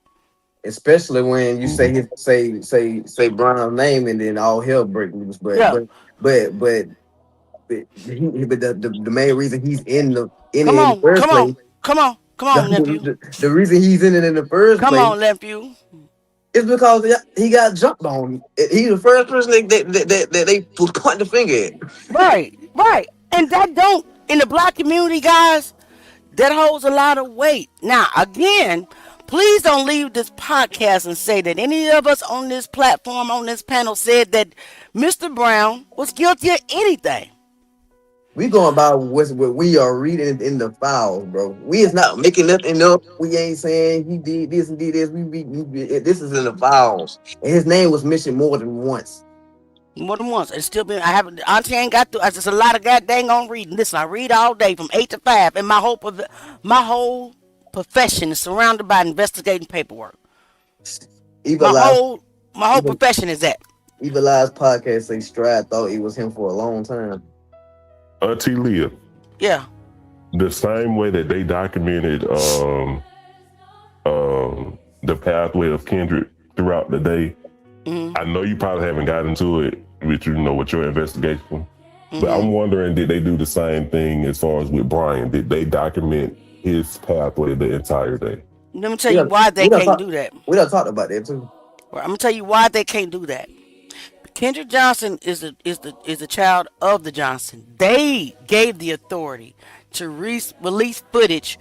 Especially when you say Brown's name and then all hell breaks loose. But the main reason he's in the first place. Come on, nephew. The reason he's in it in the first place. Come on, nephew. It's because he got jumped on. He's the first person that they was pointing the finger at. Right, right. And that don't in the black community, guys, that holds a lot of weight. Now, again, please don't leave this podcast and say that any of us on this platform, on this panel, said that Mr. Brown was guilty of anything. We going by what we are reading in the files, bro. We is not making nothing up. We ain't saying he did this and did this. This is in the files, and his name was mentioned more than once. More than once. It's still been. I haven't. Auntie ain't got to. It's just a lot of goddamn on reading. Listen, I read all day from 8 to 5, and my whole profession is surrounded by investigating paperwork. Evil My whole profession is that. Evil Lies podcast say Stride thought it was him for a long time. Auntie Leah, Yeah. the same way that they documented the pathway of Kendrick throughout the day. I know you probably haven't got into it with with your investigation, but I'm wondering, did they do the same thing as far as with Brian? Did they document his pathway the entire day? Let me tell you why they can't do that. We done talked about that too. I'm gonna tell you why they can't do that. Kendrick Johnson is the child of the Johnson. They gave the authority to release footage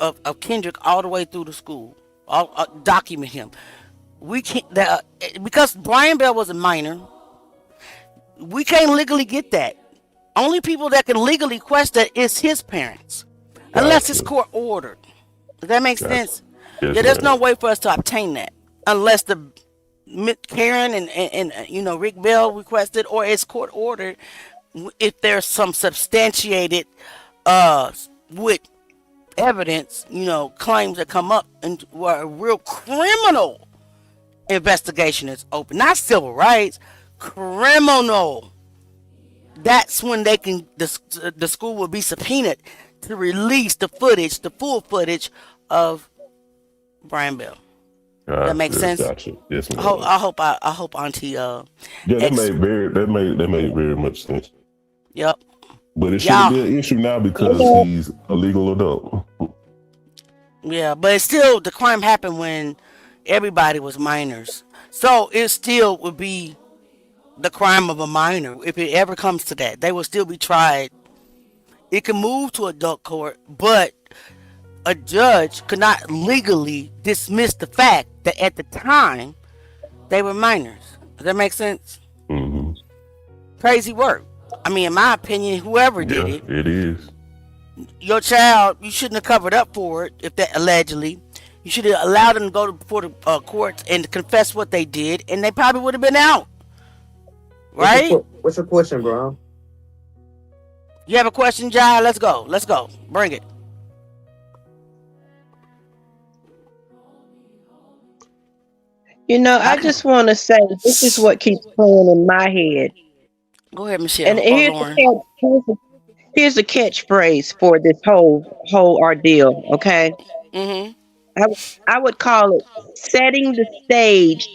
of Kendrick all the way through the school, document him. We can't because Brian Bell was a minor. We can't legally get that. Only people that can legally quest that is his parents, unless it's court ordered. Does that make sense? Yes, Yeah, there's no way for us to obtain that unless the Karen and Rick Bell requested, or it's court ordered. If there's some substantiated with evidence, claims that come up and where a real criminal investigation is open, not civil rights, criminal. That's when they can the school will be subpoenaed to release the full footage of Brian Bell. That makes sense. Gotcha. Yes, I hope Auntie. Yeah, that made very much sense. Yep. But it shouldn't be an issue now because he's a legal adult. Yeah, but it's still the crime happened when everybody was minors, so it still would be the crime of a minor if it ever comes to that. They will still be tried. It can move to adult court, but a judge could not legally dismiss the fact that at the time they were minors. Does that make sense? Mm-hmm. Crazy work. I mean, in my opinion, whoever did it, it is. Your child, you shouldn't have covered up for it. If that allegedly, you should have allowed them to go before the courts and confess what they did, and they probably would have been out. Right? What's your question, bro? You have a question, Jai? Let's go. Bring it. I just want to say this is what keeps playing in my head. Go ahead, Michelle. And here's the catchphrase for this whole ordeal. Okay. I would call it setting the stage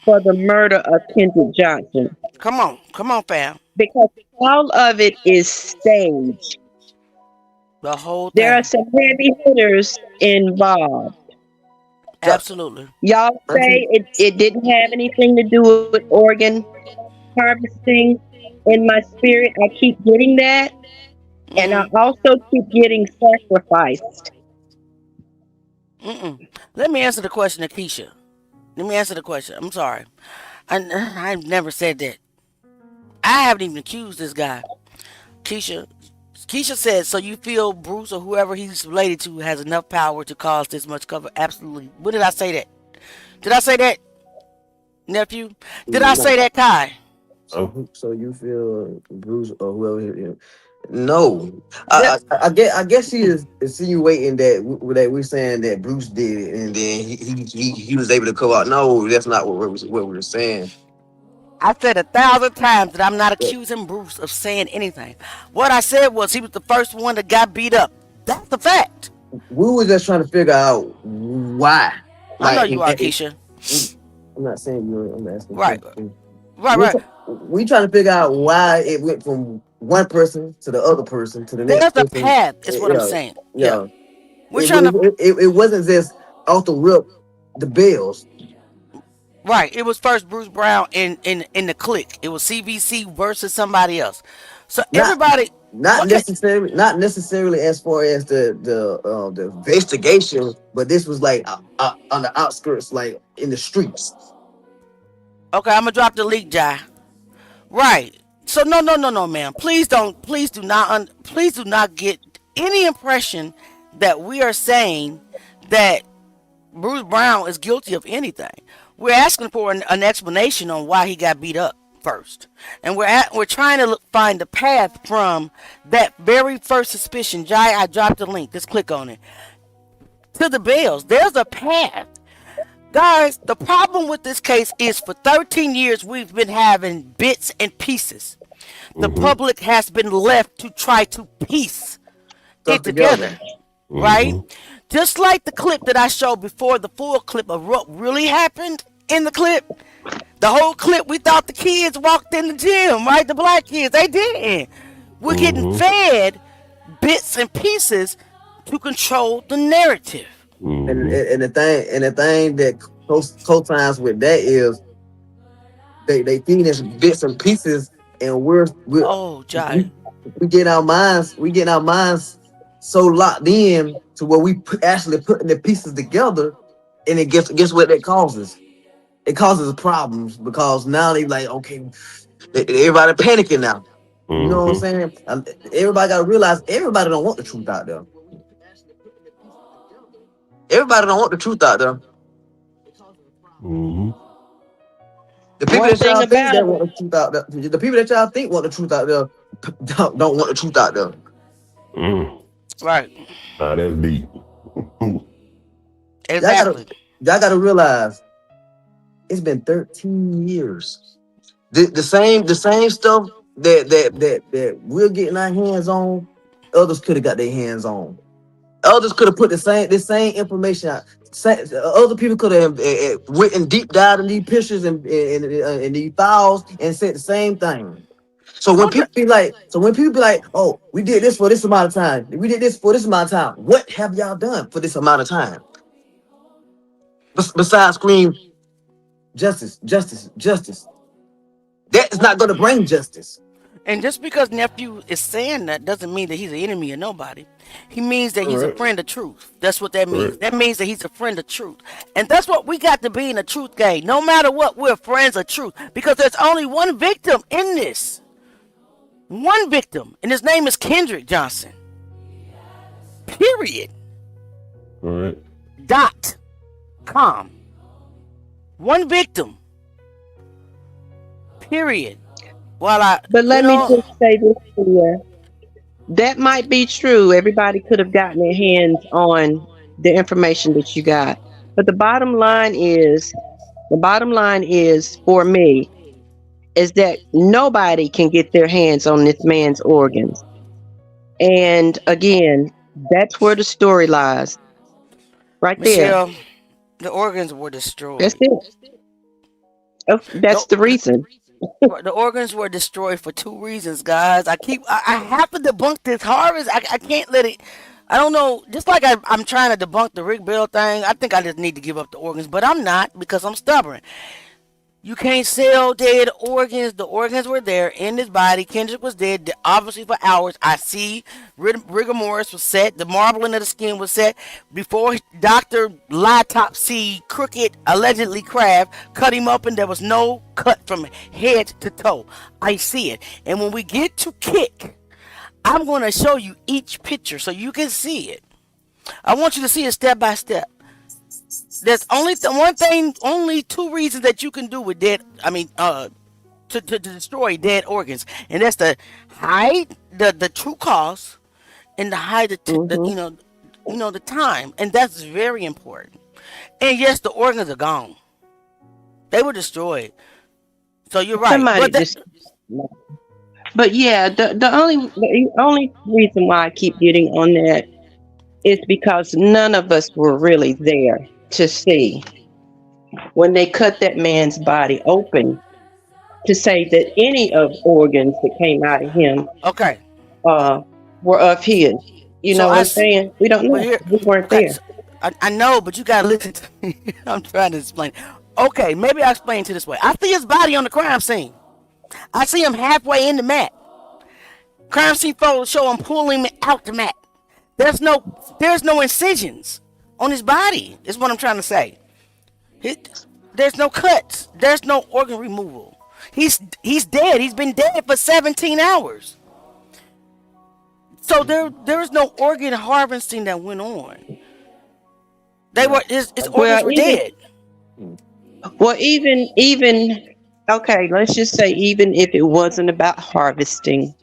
for the murder of Kendrick Johnson. Come on, fam. Because all of it is staged. The whole thing. There are some heavy hitters involved. Absolutely. Y'all say it didn't have anything to do with organ harvesting. In my spirit, I keep getting that. And I also keep getting sacrificed. Let me answer the question, Akeisha. Let me answer the question. I'm sorry. I've never said that. I haven't even accused this guy. Keisha said, so you feel Bruce or whoever he's related to has enough power to cause this much cover? Absolutely. When did I say that? Did I say that, nephew? Did I say that, Kai? So you feel Bruce or whoever? No. I guess he is insinuating that we're saying that Bruce did it and then he was able to cover out. No, that's not what we're saying. I said 1,000 times that I'm not accusing Bruce of saying anything. What I said was he was the first one that got beat up. That's the fact. We were just trying to figure out why. I know you are, Keisha. I'm not saying you. I'm asking. Right. We trying to figure out why it went from one person to the other person to the next. There's a path. Is what I'm saying. Yeah. We're trying to. It wasn't just off the rip. The bills. Right. It was first Bruce Brown in the clique. It was CVC versus somebody else. So Not everybody, not what can, necessarily not necessarily as far as the investigation, but this was like on the outskirts, like in the streets. okay, I'm gonna drop the leak, Jai. Right. So no, ma'am. Please do not get any impression that we are saying that Bruce Brown is guilty of anything. We're asking for an explanation on why he got beat up first, and we're trying to find the path from that very first suspicion. Jai, I dropped the link. Just click on it to the bills. There's a path. Guys, the problem with this case is for 13 years we've been having bits and pieces. The public has been left to try to piece Stuff it together, together. right? Just like the clip that I showed before, the full clip of what really happened in the clip. The whole clip, we thought the kids walked in the gym, right? The black kids, they didn't. We're getting fed bits and pieces to control the narrative. And the thing that co-signs with that is they feed us bits and pieces, and Oh, Jai. we get our minds so locked in to where we actually putting the pieces together, and it guess what that causes. It causes problems because now they like, okay, everybody panicking now. You know what I'm saying? Everybody got to realize everybody don't want the truth out there. Everybody don't want the truth out there. The people One that thing y'all think about that it, want the truth out there, the people that y'all think want the truth out there, don't want the truth out there. Right. That's deep. Exactly. Y'all gotta realize it's been 13 years. The same stuff that we're getting our hands on, others could have got their hands on. Others could have put the same information out. Other people could have went and deep dive in these pictures and these files and said the same thing. So when people be like, oh, we did this for this amount of time. We did this for this amount of time. What have y'all done for this amount of time? Besides scream, justice, justice, justice. That is not going to bring justice. And just because nephew is saying that doesn't mean that he's an enemy of nobody. He means that he's a friend of truth. That's what that means. That means that he's a friend of truth. And that's what we got to be in the truth game. No matter what, we're friends of truth. Because there's only one victim in this. One victim. And his name is Kendrick Johnson. Period. All right. .com. One victim. Period. but let me just say this here. That might be true. Everybody could have gotten their hands on the information that you got. But the bottom line is for me, is that nobody can get their hands on this man's organs. And again, that's where the story lies. Right there. Michelle, the organs were destroyed. That's it. Oh, that's the reason. The organs were destroyed for two reasons, guys. I have to debunk this harvest. I can't let it. I don't know. Just like I'm trying to debunk the Rick Bell thing, I think I just need to give up the organs, but I'm not because I'm stubborn. You can't sell dead organs. The organs were there in his body. Kendrick was dead, obviously for hours. I see rigor mortis was set. The marbling of the skin was set before Dr. Lytop C. Crooked, allegedly Craft, cut him up and there was no cut from head to toe. I see it. And when we get to Kick, I'm going to show you each picture so you can see it. I want you to see it step by step. There's only two reasons that you can do with to destroy dead organs, and that's to hide the true cause and to hide the time, and that's very important. And yes, the organs are gone; they were destroyed. So you're right. But yeah, the only reason why I keep getting on that is because none of us were really there to see when they cut that man's body open to say that any of organs that came out of him were of his. You know what I'm saying? We don't know. We weren't there. I know, but you gotta listen to me. I'm trying to explain. Okay, maybe I'll explain to this way. I see his body on the crime scene. I see him halfway in the mat. Crime scene photos show him pulling him out the mat. There's no incisions on his body. Is what I'm trying to say. There's no cuts. There's no organ removal. He's dead. He's been dead for 17 hours. So there's no organ harvesting that went on. His organs were dead. Well, even okay, let's just say even if it wasn't about harvesting.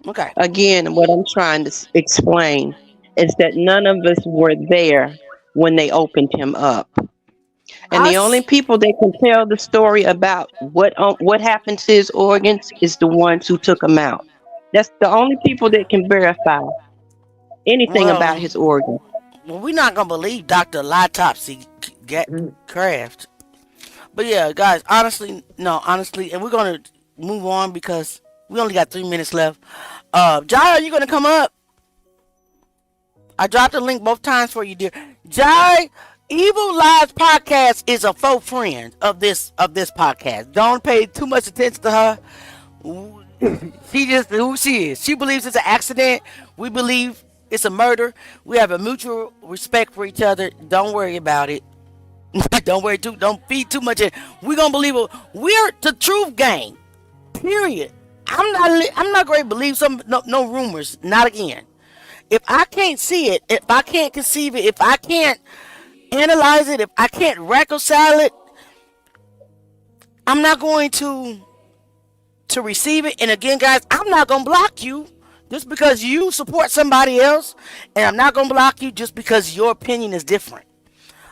Okay. Again, what I'm trying to explain is that none of us were there when they opened him up. And the only people that can tell the story about what happened to his organs is the ones who took him out. That's the only people that can verify anything about his organs. Well, we're not gonna believe Dr. Litopsy Craft. But yeah, guys, honestly, and we're gonna move on because we only got 3 minutes left. Jai, are you gonna come up? I dropped the link both times for you, dear. Jai, Evil Lies Podcast is a faux friend of this podcast. Don't pay too much attention to her. She just who she is. She believes it's an accident. We believe it's a murder. We have a mutual respect for each other. Don't worry about it. Don't feed too much in. We're gonna believe it. We're the truth gang. Period. I'm not going to believe no rumors. Not again. If I can't see it, if I can't conceive it, if I can't analyze it, if I can't reconcile it, I'm not going to receive it. And again, guys, I'm not going to block you just because you support somebody else, and I'm not going to block you just because your opinion is different.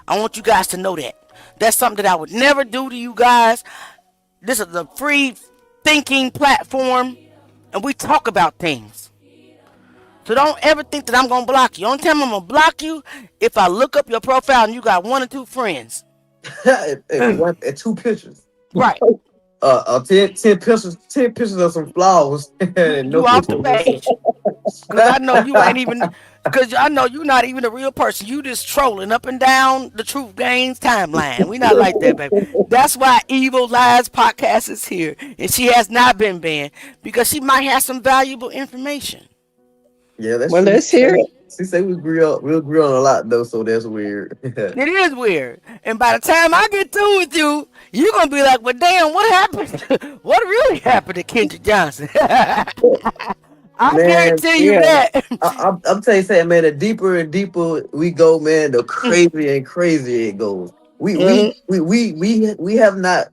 I want you guys to know that. That's something that I would never do to you guys. This is a free thinking platform, and we talk about things. So don't ever think that I'm going to block you. Only time I'm going to block you if I look up your profile and you got 1 or 2 friends. and 2 pictures. Right. 10 pictures of some flowers. And you off the page. Because I know you ain't even, because I know you're not even a real person. You just trolling up and down the Truth Games timeline. We not like that, baby. That's why Evil Lies Podcast is here. And she has not been banned because she might have some valuable information. Yeah, that's well, let's hear it. She say we agree on a lot though, so that's weird. It is weird. And by the time I get through with you, you're gonna be like, well damn, what happened? What really happened to Kendrick Johnson? I guarantee you that. I'm telling you something, man, the deeper and deeper we go, man, the crazier and crazier it goes. We have not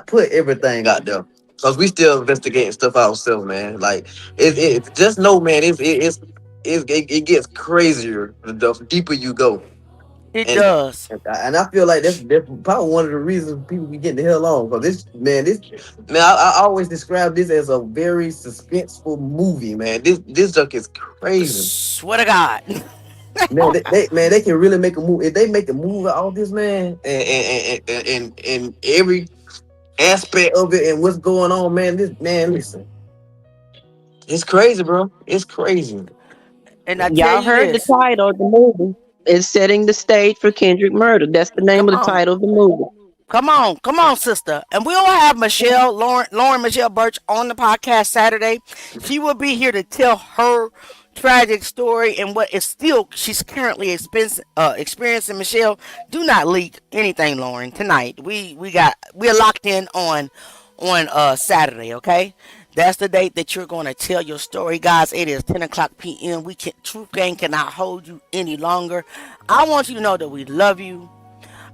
put everything out there. Because we still investigating stuff ourselves, man. Like it just know, man, it gets crazier the deeper you go. It does. And I feel like that's probably one of the reasons people be getting the hell on. Because I always describe this as a very suspenseful movie, man. This junk is crazy. Swear to God. man, they can really make a movie. If they make a movie out of this, man, and every aspect of it and what's going on, man, listen. It's crazy, bro. It's crazy. And I y'all heard the title of the movie. It's setting the stage for Kendrick murder. That's the name of the title of the movie. Come on, sister. And we'll have Lauren Michelle Birch on the podcast Saturday. She will be here to tell her tragic story and what is still she's currently experiencing. Michelle, do not leak anything, Lauren. Tonight we're locked in on Saturday. Okay. That's the date that you're going to tell your story, guys. It is 10 o'clock p.m. Truth Gang cannot hold you any longer. I want you to know that we love you.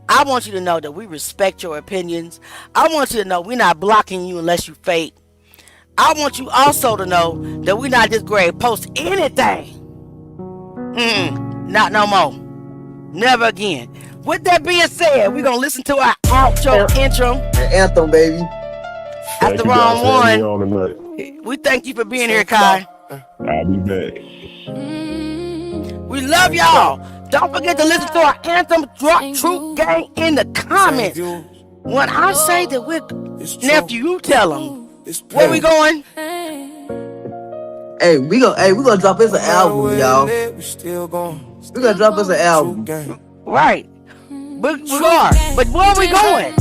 I want you to know that we respect your opinions. I want you to know we're not blocking you unless you fake. I want you also to know that we're not just going to post anything. Not no more. Never again. With that being said, we're going to listen to our outro intro. Anthem, baby. At the wrong one. We thank you for being here, Kai. I'll be back. We love y'all. Don't forget to listen to our anthem, Drop Truth Gang in the comments. When I say that we're nephew, you tell them. Where we going? Hey, we gonna drop us an album, y'all. We gonna drop us an album. Right. We are. But where are we going?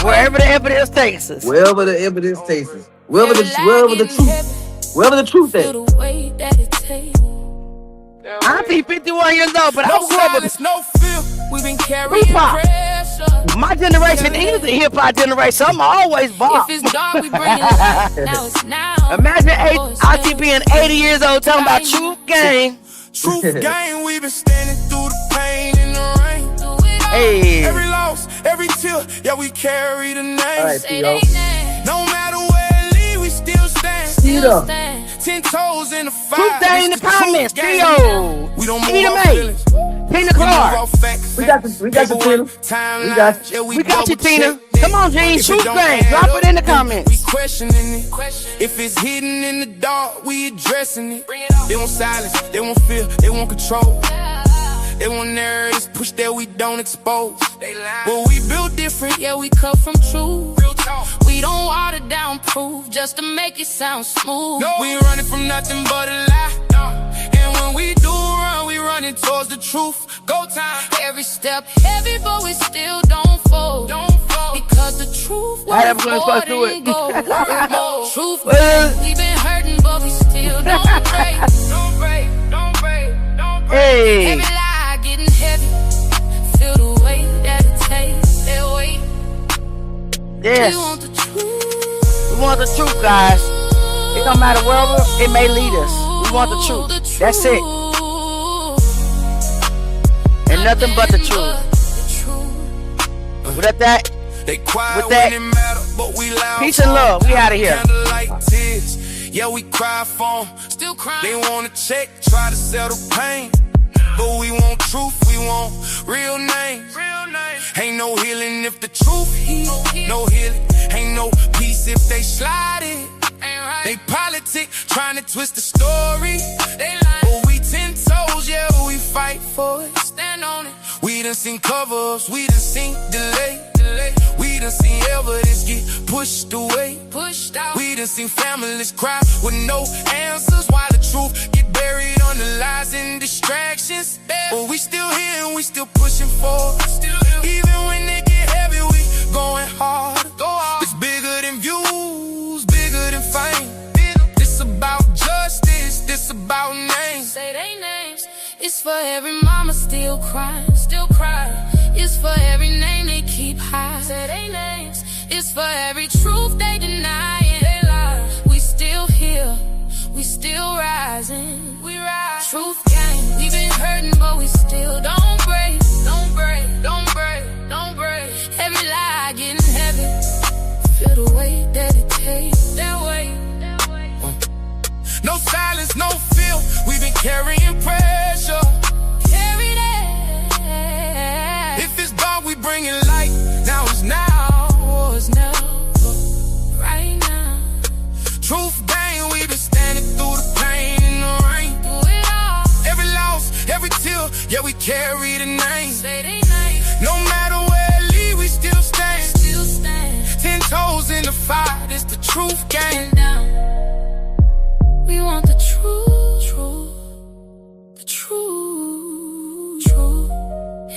Wherever the evidence takes us. Wherever the evidence takes us. Wherever the truth is. Auntie 51 years old, but I grew up with no fear. We've been carrying hip-hop. pressure. My generation is the hip hop generation. I'm always bop. If it's dark, we bring it light. Now it's now. Imagine Auntie being 80 years old talking about truth game. Truth game, we've been standing through the pain and the rain. Hey. Every loss, every tear, yeah, we carry the name. All right, Theo. No matter where it lead, we still stand. Theo. 10 toes in the fire. Truth game in the This truth comments. game. Theo. We don't move Tina our May. feelings. Tina We move Clark. our facts. We got you, Tina. Timelines, We got you. yeah, We got you, double Tina. check that. Come on, Gene. If it Truth don't game. add Drop up, it in the then comments. We questioning it. If it's hidden in the dark, we addressing it. They want silence, they want fear, they want control. They want narratives push that we don't expose. But we built different, Yeah, we cut from truth. We don't water down proof just to make it sound smooth. no, we ain't running from nothing but a lie. And when we do run, we running towards the truth. Go time. Every step heavy, but we still don't fold. Because the truth I have was one more supposed to than it. gold. Truth, Well- we've been hurting, but we still don't break. Don't break, don't break, don't break. Hey. Every lie getting heavy. Feel the weight that it takes. That weight. Yes. We want the truth. We want the truth, guys. It don't matter wherever it may lead us. We want the truth. That's it. And nothing but the truth. With that, They quiet With that, when it matter, but we loud. peace and love. We out of here. Candlelight tears. Yeah, we cry for 'em. Still crying. They wanna check, try to settle pain. But we want truth, we want real names. Ain't no healing if the truth heal. No healing, ain't no peace if they slide it. They politic, trying to twist the story. But we 10 toes, yeah, we fight for it. Stand on it. We done seen cover-ups, we done seen delay. We done seen evidence get pushed away. Pushed out. We done seen families cry with no answers while the truth get buried under lies and distractions. But we still here and we still pushing forward. Even when they get heavy, we going hard. It's bigger than views, bigger than fame. This about justice, this about names. Say they names. It's for every mama still crying. It's for every name they keep high. Say they names. It's for every truth they deny. They lie. We still here. We still rising. We rise. Truth game. We've been hurting, but we still don't break. Don't break. Every lie getting heavy. Feel the weight that it takes. That weight. No silence, no fear. We've been carrying pressure. Carry that. If it's dark, we bring it light. Now it's now. Right now. Truth game, we've been standing through the pain and the rain. Do it all. Every loss, every tear, yeah, we carry the name. Say they names. No matter where it lead, we still stand. Still stand. 10 toes in the fire, this the truth game. Down. We want the truth, the truth,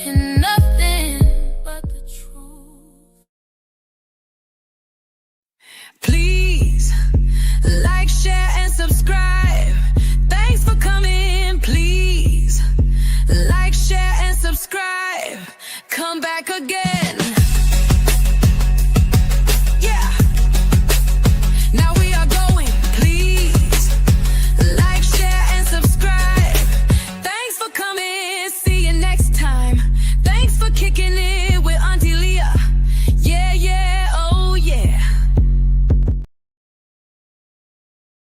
and nothing but the truth. Please like, share, and subscribe. Thanks for coming. Please like, share, and subscribe. Come back again. Yeah. Now we are going. Please like, share, and subscribe. Thanks for coming. See you next time. Thanks for kicking it.